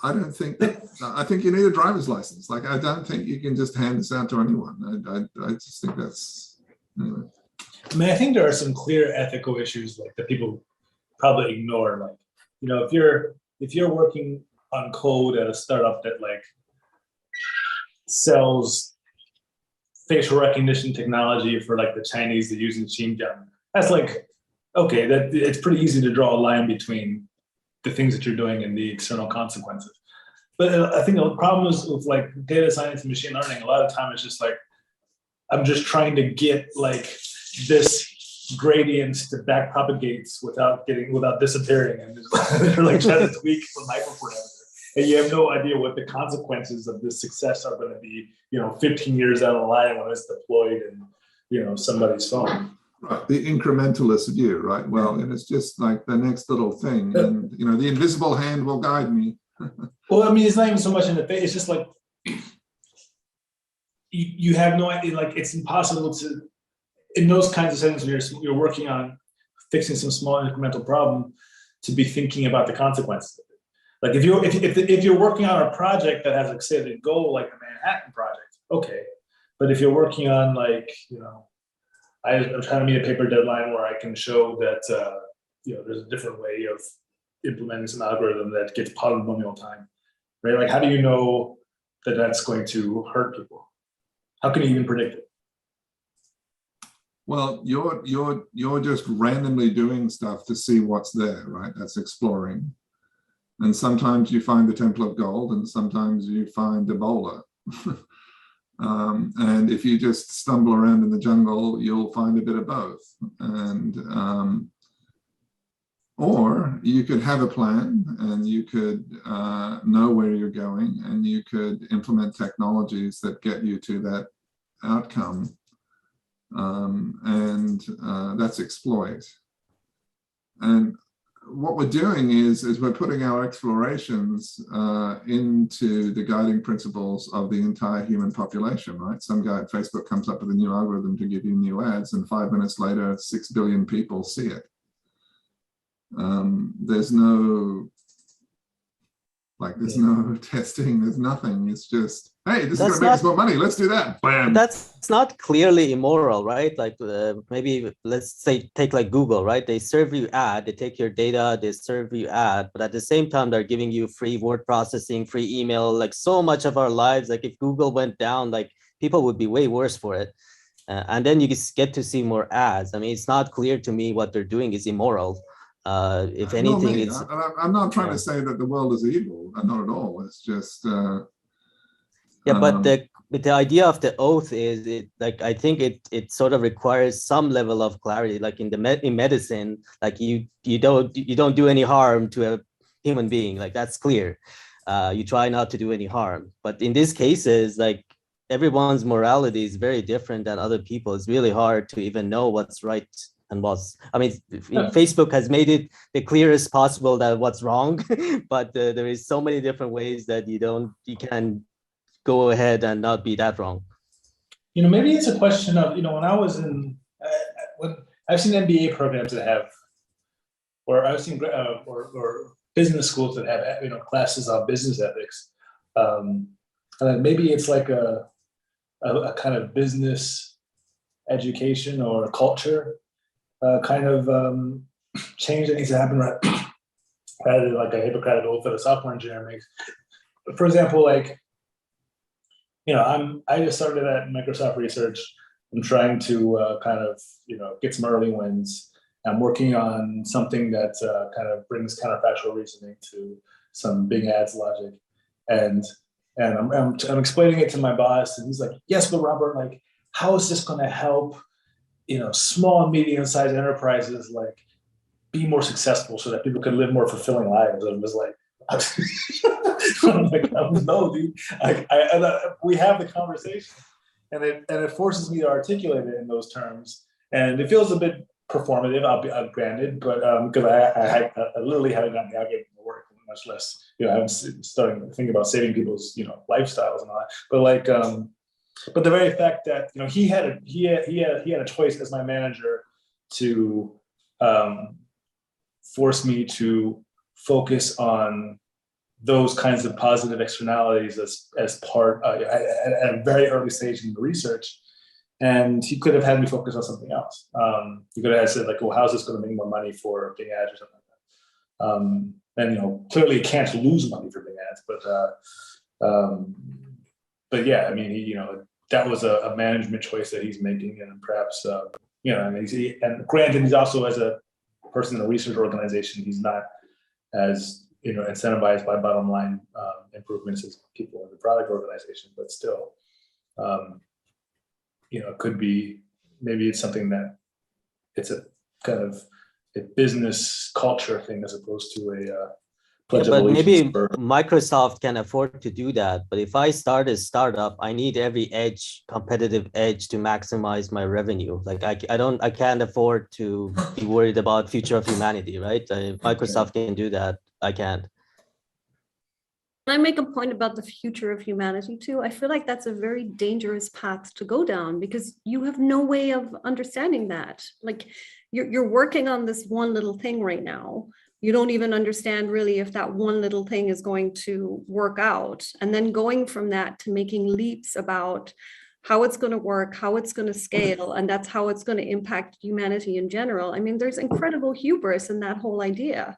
I don't think that, I think you need a driver's license. Like, I don't think you can just hand this out to anyone. I just think that's, anyway. I mean, I think there are some clear ethical issues like that people probably ignore. Like, if you're working on code at a startup that like sells facial recognition technology for like the Chinese that use in Xinjiang, that's like, okay, that it's pretty easy to draw a line between the things that you're doing and the external consequences. But I think the problem is with like data science and machine learning, a lot of time it's just like, I'm just trying to get like this gradient to back propagates without disappearing, and they're like trying to tweak the microparameter. And you have no idea what the consequences of this success are going to be, 15 years down the line when it's deployed in, somebody's phone. Right, the incrementalist view, right? Well, and it's just like the next little thing, and the invisible hand will guide me. Well, I mean, it's not even so much in the face. It's just like you have no idea. Like, it's impossible to, in those kinds of settings when you're working on fixing some small incremental problem, to be thinking about the consequences. Like, if you're working on a project that has, like, say, the goal, like the Manhattan Project, okay. But if you're working on, like, I'm trying to meet a paper deadline where I can show that there's a different way of implementing some algorithm that gets polynomial time, right? Like, how do you know that that's going to hurt people? How can you even predict it? Well, you're just randomly doing stuff to see what's there, right? That's exploring. And sometimes you find the Temple of Gold, and sometimes you find Ebola. And if you just stumble around in the jungle, you'll find a bit of both. And or you could have a plan, and you could know where you're going, and you could implement technologies that get you to that outcome. And that's exploit. And what we're doing is we're putting our explorations into the guiding principles of the entire human population, right? Some guy at Facebook comes up with a new algorithm to give you new ads, and 5 minutes later, 6 billion people see it. There's no testing, there's nothing. It's just, hey, this is going to make us more money. Let's do that. Bam. That's not clearly immoral, right? Like maybe let's say take like Google, right? They serve you ad, they take your data, they serve you ad, but at the same time, they're giving you free word processing, free email, like so much of our lives. Like if Google went down, like people would be way worse for it. And then you just get to see more ads. I mean, it's not clear to me what they're doing is immoral. If anything, it's. I'm not trying to say that the world is evil. Not at all. It's just. Yeah, but the idea of the oath is it like I think it sort of requires some level of clarity. Like in medicine, like you don't do any harm to a human being. Like that's clear. You try not to do any harm. But in these cases, like everyone's morality is very different than other people. It's really hard to even know what's right and what's, I mean, Facebook has made it the clearest possible that what's wrong, but there is so many different ways that you can go ahead and not be that wrong. You know, maybe it's a question of, you know, when I was in, when I've seen MBA programs that have, or I've seen or business schools that have, you know, classes on business ethics. And then maybe it's like a kind of business education or culture kind of change that needs to happen rather than like a Hippocratic oath that a software engineer makes. But for example, like, you know, I just started at Microsoft Research. I'm trying to kind of, you know, get some early wins. I'm working on something that kind of brings counterfactual reasoning to some big ads logic, and I'm explaining it to my boss, and he's like, "Yes, but Robert, like, how is this going to help, you know, small and medium-sized enterprises like be more successful so that people can live more fulfilling lives?" And I was like, I'm like, no, dude. We have the conversation, and it forces me to articulate it in those terms, and it feels a bit performative. I'll granted, but because I literally haven't gotten the algorithm to work, much less, you know, I haven't started to think about saving people's, you know, lifestyles and all that. But like, but the very fact that, you know, he had a choice as my manager to force me to focus on those kinds of positive externalities as part at a very early stage in the research, and he could have had me focus on something else. He could have said like, "Well, how's this going to make more money for Bing ads or something like that?" And you know, clearly it can't lose money for Bing ads, but yeah, I mean, you know, that was a management choice that he's making, and perhaps you know, and granted, he's also, as a person in a research organization, he's not as, you know, incentivized by bottom line improvements as people in the product organization, but still, you know, it could be, maybe it's something that it's a kind of a business culture thing as opposed to a but maybe Microsoft can afford to do that. But if I start a startup, I need every competitive edge to maximize my revenue. Like I can't afford to be worried about future of humanity, right? If Microsoft can do that, I can't. Can I make a point about the future of humanity too? I feel like that's a very dangerous path to go down, because you have no way of understanding that. Like you're working on this one little thing right now. You don't even understand really if that one little thing is going to work out. And then going from that to making leaps about how it's going to work, how it's going to scale, and that's how it's going to impact humanity in general. I mean, there's incredible hubris in that whole idea.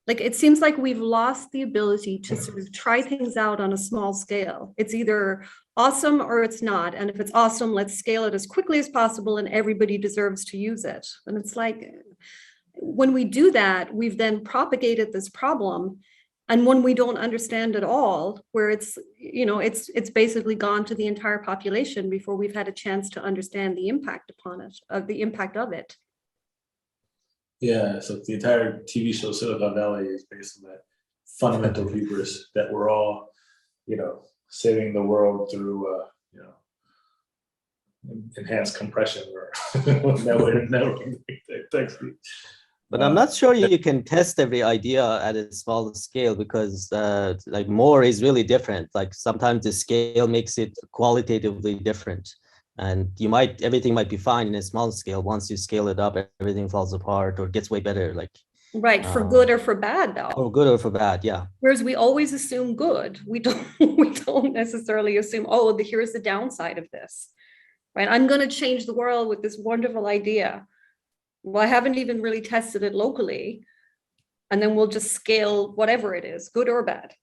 Like, it seems like we've lost the ability to sort of try things out on a small scale. It's either awesome or it's not. And if it's awesome, let's scale it as quickly as possible and everybody deserves to use it. And it's like, when we do that, we've then propagated this problem. and one we don't understand at all, where it's, you know, it's basically gone to the entire population before we've had a chance to understand the impact upon it, the impact of it. Yeah, so the entire TV show Silicon Valley is based on that fundamental hubris that we're all, you know, saving the world through, you know, enhanced compression or networking technique. But I'm not sure you can test every idea at a small scale, because like more is really different. Like sometimes the scale makes it qualitatively different, and everything might be fine in a small scale. Once you scale it up, everything falls apart or gets way better. Like Right, for good or for bad, though. For good or for bad, yeah. Whereas we always assume good. We don't necessarily assume, oh, here's the downside of this, right? I'm going to change the world with this wonderful idea. Well, I haven't even really tested it locally. And then we'll just scale whatever it is, good or bad.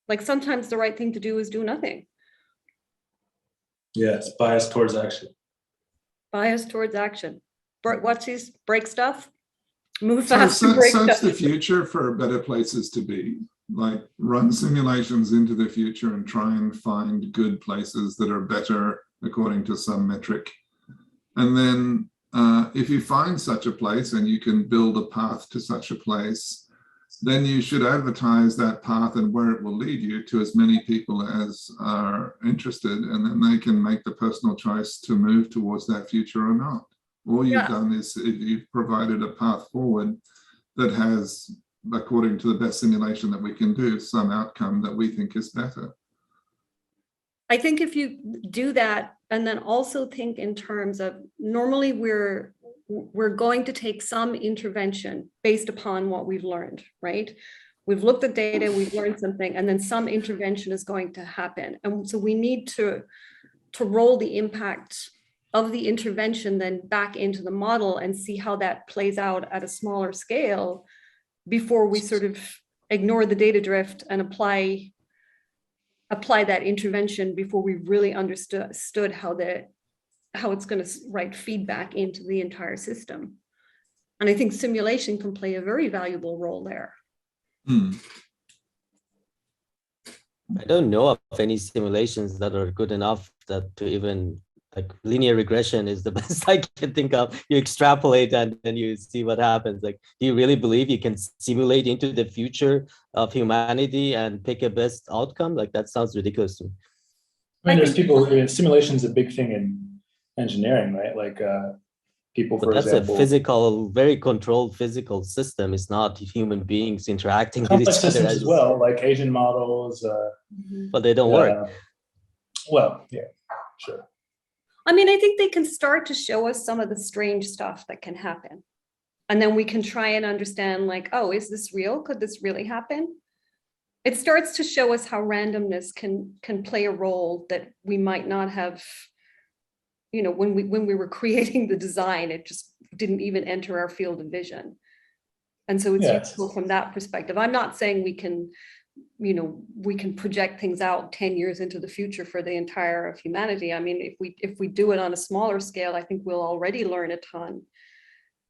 Like sometimes the right thing to do is do nothing. Yeah, it's biased towards action. Bias towards action. What's these break stuff? Move fast So and break search stuff. the future for better places to be. Like run simulations into the future and try and find good places that are better according to some metric. And then if you find such a place and you can build a path to such a place, then you should advertise that path and where it will lead you to as many people as are interested, and then they can make the personal choice to move towards that future or not. All you've done is you've provided a path forward that has, according to the best simulation that we can do, some outcome that we think is better. I think if you do that, and then also think in terms of, normally we're going to take some intervention based upon what we've learned, right? We've looked at data, we've learned something, and then some intervention is going to happen. And so we need to roll the impact of the intervention then back into the model and see how that plays out at a smaller scale before we sort of ignore the data drift and apply that intervention before we really understood how it's going to write feedback into the entire system. And I think simulation can play a very valuable role there. I don't know of any simulations that are good enough that to even, like, linear regression is the best I can think of. You extrapolate and then you see what happens. Like, do you really believe you can simulate into the future of humanity and pick a best outcome? Like, that sounds ridiculous to me. I mean, there's people, simulation is a big thing in engineering, right? Like people, for that's example, a physical, very controlled physical system. It's not human beings interacting with complex each other. systems as well, like Asian models. But they don't work. Well, yeah, sure. I mean, I think they can start to show us some of the strange stuff that can happen. And then we can try and understand, like, oh, is this real? Could this really happen? It starts to show us how randomness can play a role that we might not have, you know, when we were creating the design, it just didn't even enter our field of vision. And so it's useful from that perspective. I'm not saying we can, you know, we can project things out 10 years into the future for the entire of humanity. I mean, if we do it on a smaller scale, I think we'll already learn a ton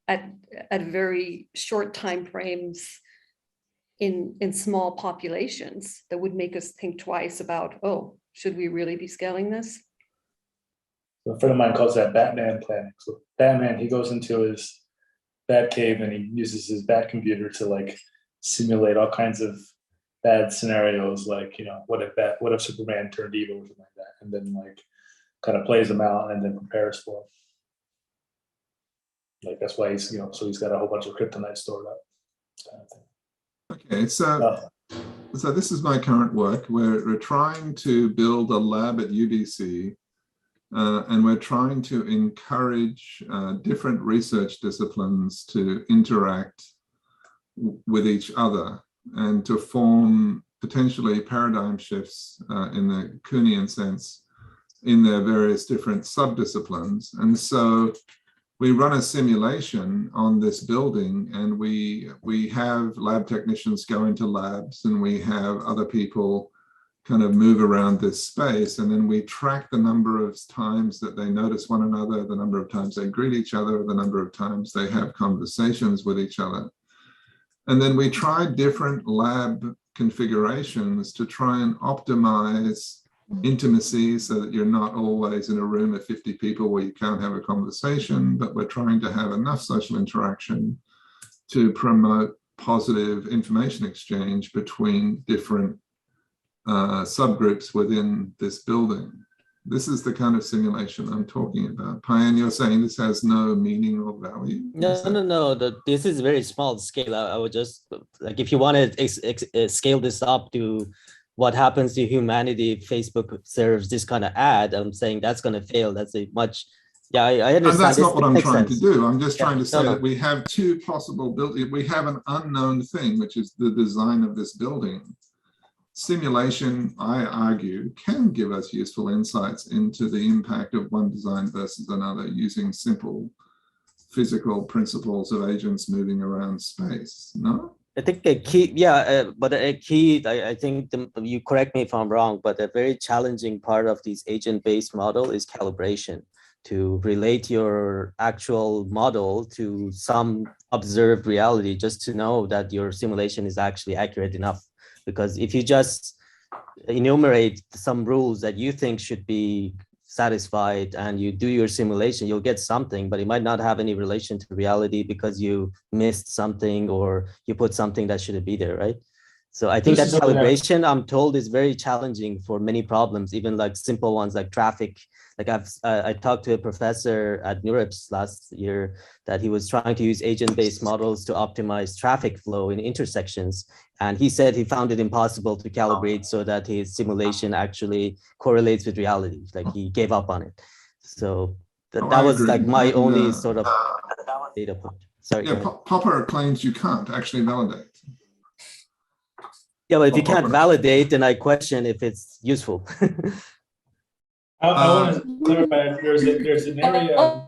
at very short time frames in small populations that would make us think twice about, oh, should we really be scaling this? So a friend of mine calls that Batman planning. So Batman, he goes into his bat cave and he uses his bat computer to like simulate all kinds of bad scenarios, like, you know, what if Superman turned evil or something like that, and then like kind of plays them out and then prepares for them. Like that's why he's, you know, so he's got a whole bunch of kryptonite stored up, kind of thing. Okay, so this is my current work. We're trying to build a lab at UBC, and we're trying to encourage different research disciplines to interact with each other and to form potentially paradigm shifts in the Kuhnian sense in their various different subdisciplines. And so we run a simulation on this building, and we have lab technicians go into labs, and we have other people kind of move around this space, and then we track the number of times that they notice one another, the number of times they greet each other, the number of times they have conversations with each other. And then we try different lab configurations to try and optimize intimacy so that you're not always in a room of 50 people where you can't have a conversation, but we're trying to have enough social interaction to promote positive information exchange between different subgroups within this building. This is the kind of simulation I'm talking about. Payan, you're saying this has no meaning or value? No. This is very small scale. I would just, like, if you want to scale this up to what happens to humanity if Facebook serves this kind of ad, I'm saying that's going to fail. That's a much, I understand. And that's not what I'm trying to do. I'm just trying to say No. that we have two possible buildings. We have an unknown thing, which is the design of this building. Simulation, I argue, can give us useful insights into the impact of one design versus another using simple physical principles of agents moving around space. No? I think a key, but a key, I think you correct me if I'm wrong, but a very challenging part of this agent-based model is calibration, to relate your actual model to some observed reality, just to know that your simulation is actually accurate enough. Because if you just enumerate some rules that you think should be satisfied and you do your simulation, you'll get something, but it might not have any relation to reality because you missed something or you put something that shouldn't be there, right? So I think that calibration, I'm told, is very challenging for many problems, even like simple ones like traffic. Like I talked to a professor at NeurIPS last year that he was trying to use agent-based models to optimize traffic flow in intersections. And he said he found it impossible to calibrate so that his simulation actually correlates with reality. Like he gave up on it. So that was like my only sort of data point. Sorry. Yeah, Popper claims you can't actually validate. Yeah, but if you can't validate, then I question if it's useful. I want to clarify. There's an area.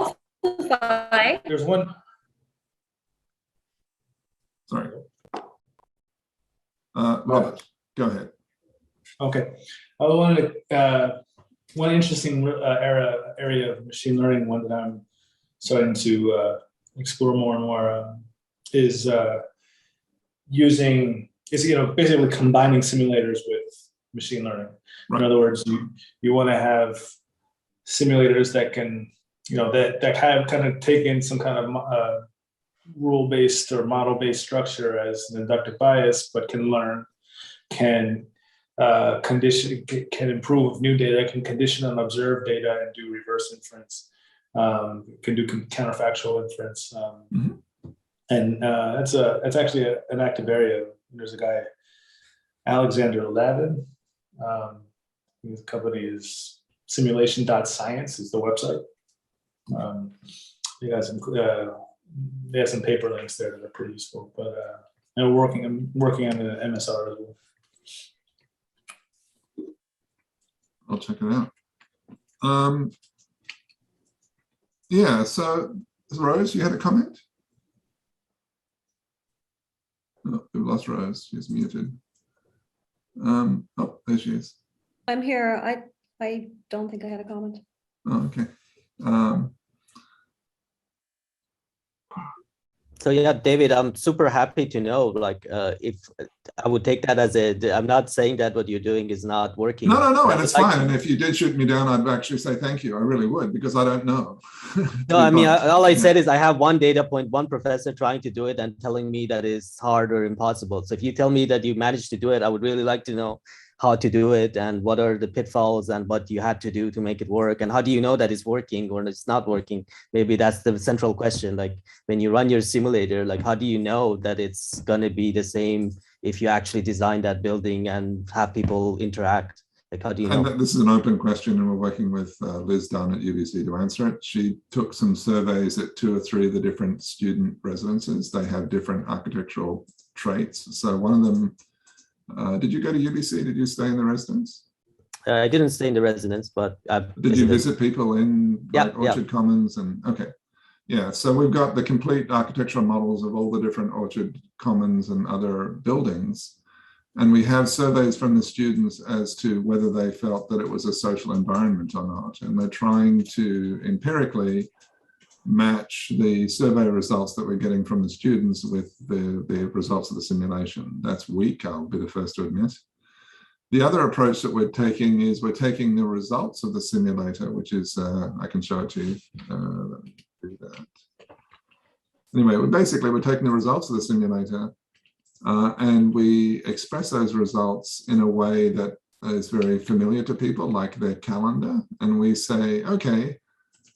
There's one. Sorry. Robert, go ahead. Okay. I wanted one interesting area of machine learning, one that I'm starting to explore more and more, is basically combining simulators with machine learning. Right. In other words, you want to have simulators that can, that have kind of taken some kind of rule-based or model-based structure as an inductive bias, but can learn, can improve new data, can condition and observe data and do reverse inference, can do counterfactual inference. And that's actually an active area. There's a guy, Alexander Lavin. His company is simulation.science is the website. They have some paper links there that are pretty useful. But I'm working on the MSR as well. I'll check it out. Yeah, so Rose, you had a comment? Oh, we've lost Rose. She's muted. Oh, there she is. I'm here. I don't think I had a comment. Oh, okay. So yeah, David, I'm super happy to know, like, if I would take that as I'm not saying that what you're doing is not working. No, and it's fine. And if you did shoot me down, I'd actually say thank you. I really would, because I don't know. No, I mean, all I said is I have one data point, one professor trying to do it and telling me that it's hard or impossible. So if you tell me that you managed to do it, I would really like to know how to do it and what are the pitfalls and what you had to do to make it work, and how do you know that it's working or it's not working? Maybe that's the central question. Like when you run your simulator, like how do you know that it's going to be the same if you actually design that building and have people interact? Like how do you know? And this is an open question, and we're working with Liz Dunn at UBC to answer it. She took some surveys at 2 or 3 of the different student residences. They have different architectural traits. So one of them, did you go to UBC? Did you stay in the residence? I didn't stay in the residence, but did you visit people in Orchard Commons? And okay, yeah. So we've got the complete architectural models of all the different Orchard Commons and other buildings, and we have surveys from the students as to whether they felt that it was a social environment or not. And we're trying to empirically match the survey results that we're getting from the students with the results of the simulation. That's weak, I'll be the first to admit. The other approach that we're taking is we're taking the results of the simulator, which is, I can show it to you. Let me do that. Anyway, we're taking the results of the simulator and we express those results in a way that is very familiar to people, like their calendar. And we say, okay,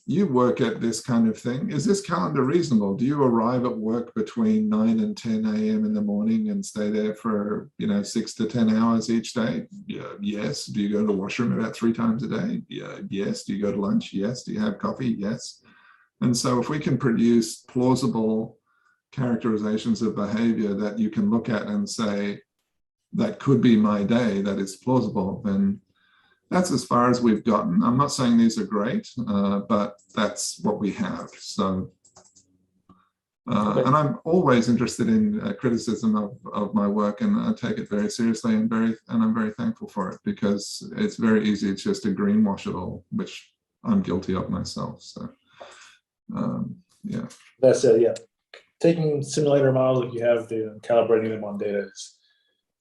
you work at this kind of thing. Is this calendar reasonable? Do you arrive at work between 9 and 10 a.m. in the morning and stay there for 6 to 10 hours each day? Yeah, yes. Do you go to the washroom about 3 times a day? Yeah, yes. Do you go to lunch? Yes. Do you have coffee? Yes. And so if we can produce plausible characterizations of behavior that you can look at and say, that could be my day, that is plausible, then that's as far as we've gotten. I'm not saying these are great, but that's what we have. So, and I'm always interested in criticism of my work, and I take it very seriously, and I'm very thankful for it, because it's very easy just to greenwash it all, which I'm guilty of myself. So, yeah. That's it. Yeah, taking simulator models like you have, calibrating them on data is a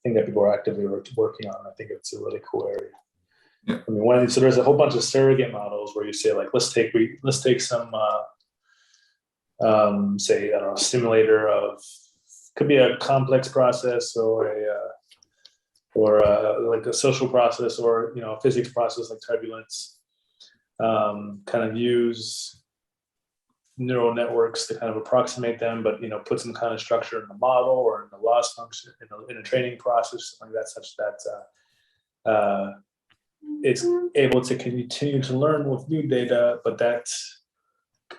thing that people are actively working on. I think it's a really cool area. Yeah. I mean, so there's a whole bunch of surrogate models where you say, like, let's take some, say, I don't know, simulator of, could be a complex process or like a social process, or a physics process like turbulence. Kind of use neural networks to kind of approximate them, but put some kind of structure in the model or in the loss function in a training process, something like that, such that it's able to continue to learn with new data, but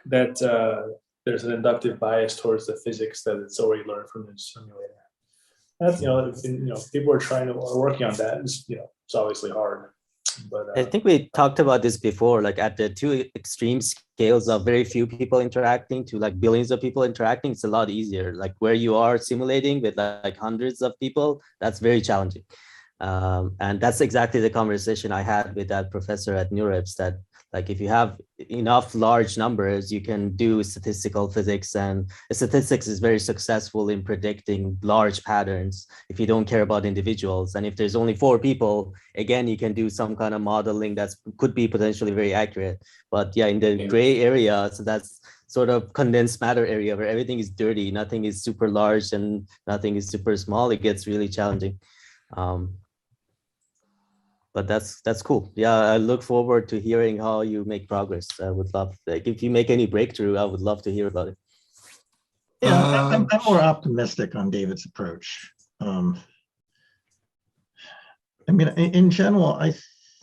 there's an inductive bias towards the physics that it's already learned from the simulator. That's people are working on that. It's obviously hard, but I think we talked about this before, like at the 2 extreme scales of very few people interacting to like billions of people interacting, it's a lot easier. Like where you are simulating with like hundreds of people, that's very challenging. And that's exactly the conversation I had with that professor at NeurIPS, that like if you have enough large numbers, you can do statistical physics, and statistics is very successful in predicting large patterns if you don't care about individuals. And if there's only 4 people, again, you can do some kind of modeling that could be potentially very accurate. But yeah, in the gray area, so that's sort of condensed matter area where everything is dirty, nothing is super large and nothing is super small, it gets really challenging. But that's cool. Yeah, I look forward to hearing how you make progress. I would love, like, if you make any breakthrough, I would love to hear about it. Yeah, I'm more optimistic on David's approach. I mean, in general, I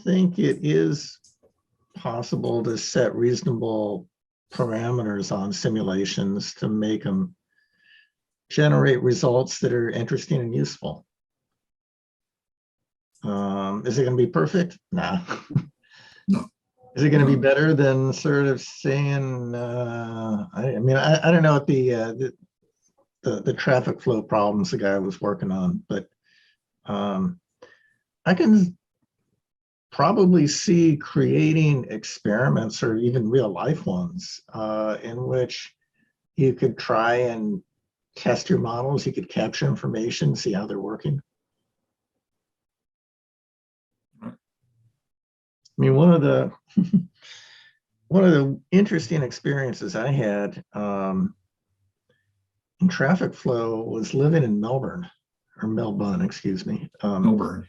think it is possible to set reasonable parameters on simulations to make them generate results that are interesting and useful. Is it going to be perfect? Nah. No. Is it going to be better than sort of saying, I mean, I don't know what the traffic flow problems the guy was working on, but I can probably see creating experiments or even real life ones in which you could try and test your models. You could capture information, see how they're working. I mean, one of the interesting experiences I had in traffic flow was living in Melbourne, excuse me. Melbourne.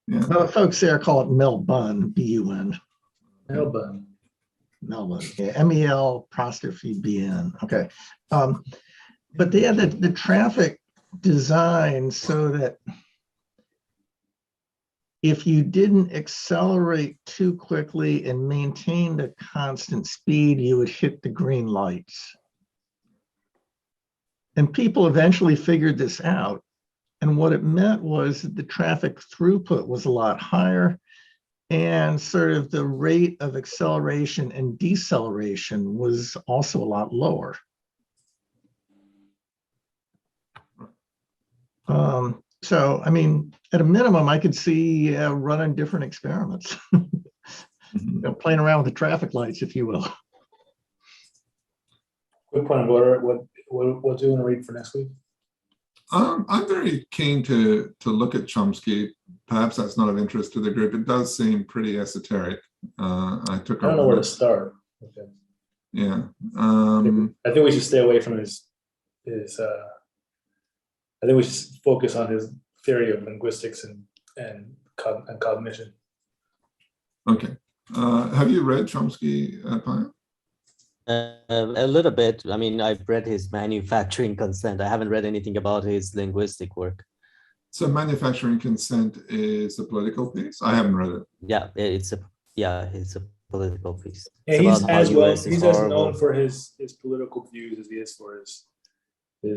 Yeah. Well, folks there call it Melbourne, B-U-N. Melbourne. Yeah, M-E-L''B-N. Okay. But they had the traffic designed so that if you didn't accelerate too quickly and maintained a constant speed, you would hit the green lights. And people eventually figured this out. And what it meant was that the traffic throughput was a lot higher, and sort of the rate of acceleration and deceleration was also a lot lower. So, I mean, at a minimum, I could see running different experiments, playing around with the traffic lights, if you will. quick point of order. What do you want to read for next week? I'm very keen to look at Chomsky. Perhaps that's not of interest to the group. It does seem pretty esoteric. I don't know where to start. Okay. Yeah. I think we should stay away from his. I think we should focus on his theory of linguistics and cognition. Okay. Have you read Chomsky, Paya? A little bit. I mean, I've read his manufacturing consent. I haven't read anything about his linguistic work. So manufacturing consent is a political piece? I haven't read it. Yeah, it's a political piece. Yeah, he's as well. He's as known for his political views as he is for his.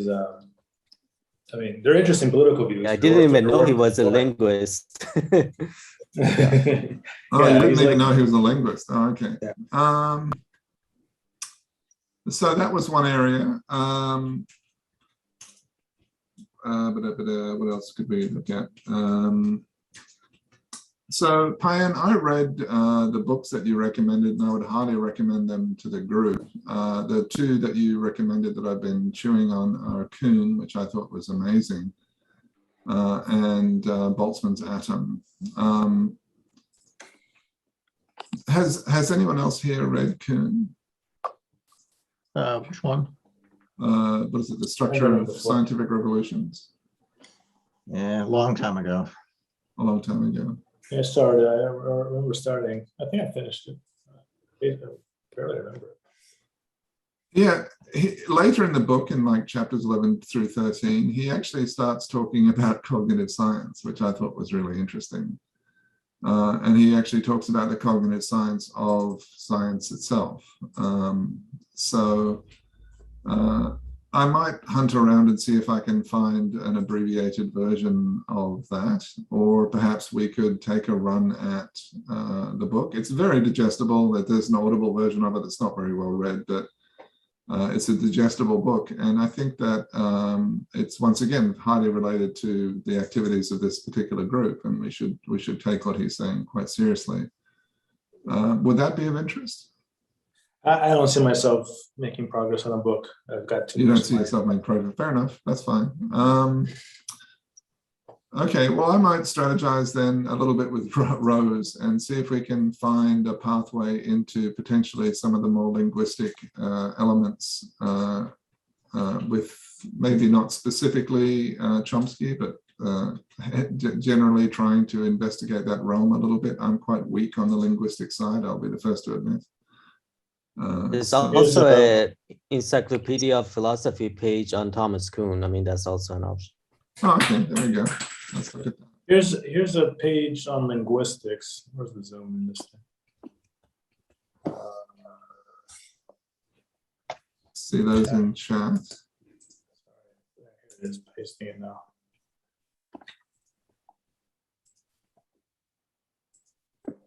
I mean, they're interesting political views. I didn't even know he was a linguist. Yeah. Oh, you didn't even know he was a linguist. Oh, okay. Yeah. So that was one area. What else could we look at? So, Payan, I read the books that you recommended, and I would highly recommend them to the group. The two that you recommended that I've been chewing on are Kuhn, which I thought was amazing, and Boltzmann's Atom. Has anyone else here read Kuhn? Which one? What is it? The Structure of Scientific Revolutions. Yeah, a long time ago. A long time ago. Yeah, I started. I remember starting. I think I finished it. I barely remember. Yeah, later in the book, in like chapters 11 through 13, he actually starts talking about cognitive science, which I thought was really interesting. And he actually talks about the cognitive science of science itself. I might hunt around and see if I can find an abbreviated version of that, or perhaps we could take a run at the book. It's very digestible. That there's an audible version of it that's not very well read, but it's a digestible book. And I think that it's once again highly related to the activities of this particular group, and we should take what he's saying quite seriously. Would that be of interest? I don't see myself making progress on a book. I've got too much. You don't see yourself making progress. Fair enough. That's fine. Okay. Well, I might strategize then a little bit with Rose and see if we can find a pathway into potentially some of the more linguistic elements with maybe not specifically Chomsky, but generally trying to investigate that realm a little bit. I'm quite weak on the linguistic side. I'll be the first to admit. There's also an Encyclopedia of Philosophy page on Thomas Kuhn. I mean, that's also an option. Oh, okay, there we go. Let's look at that. Here's a page on linguistics. Where's the zoom in this thing? See those in chat. Here it is, pasting it now.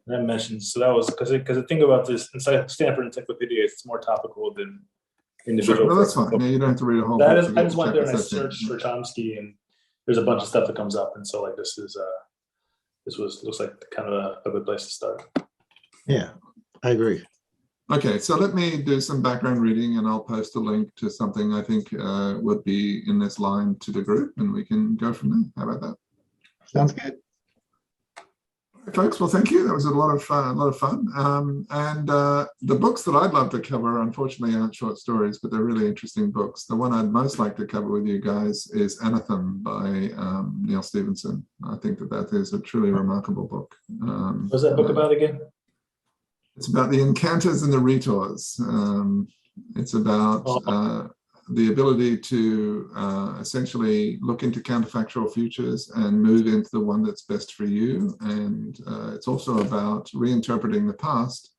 That mentions, so that was because the thing about this Stanford Encyclopedia, it's more topical than individual. Sure, no, that's fine. Yeah, you don't have to read a whole book. book. I just went there and I searched for Chomsky, and there's a bunch of stuff that comes up, and so like this looks like kind of a good place to start. Yeah, I agree. Okay, so let me do some background reading, and I'll post a link to something I think would be in this line to the group, and we can go from there. How about that? Sounds good. Folks, well, thank you. That was a lot of fun. The books that I'd love to cover, unfortunately, aren't short stories, but they're really interesting books. The one I'd most like to cover with you guys is Anathem by Neil Stephenson. I think that is a truly remarkable book. What's that book about again? It's about the incanters and the rhetors. It's about the ability to essentially look into counterfactual futures and move into the one that's best for you. And it's also about reinterpreting the past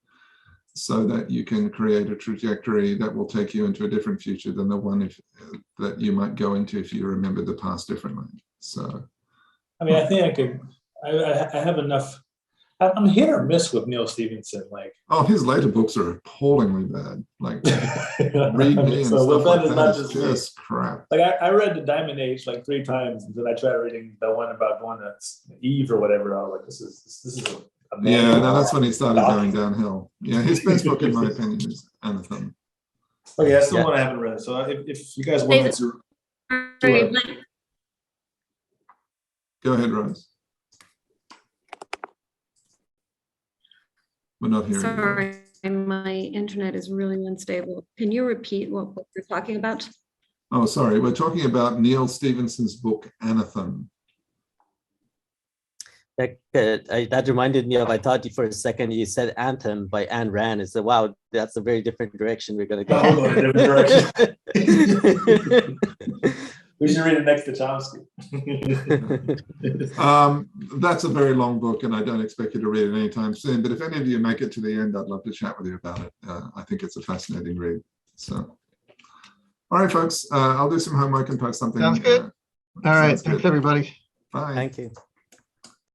so that you can create a trajectory that will take you into a different future than the one that you might go into if you remember the past differently. So, I mean, I think I have enough. I'm hit or miss with Neil Stephenson. Like, oh, his later books are appallingly bad. Like, read me and so stuff like is not that. Just crap. Like, I read The Diamond Age like 3 times, and then I tried reading the one about going to Eve or whatever. I was like, this is a yeah, no, that's when he started going downhill. Yeah, his best book, in my opinion, is Anathem. Okay, that's the Yeah. one I haven't read. So if you guys want me to, Sorry, Go ahead, Rose. We're not hearing you. sorry, my internet is really unstable. Can you repeat what you're talking about? Oh, sorry. We're talking about Neil Stephenson's book, Anathem. That reminded me of, I thought for a second you said Anthem by Ayn Rand. It's wow, that's a very different direction we're going to go. we're going in a different direction. We should read it next to Chomsky. That's a very long book, and I don't expect you to read it anytime soon. But if any of you make it to the end, I'd love to chat with you about it. I think it's a fascinating read. So, all right, folks, I'll do some homework and post something. Sounds good. All right. Sounds Thanks, good. everybody. Bye. Thank you.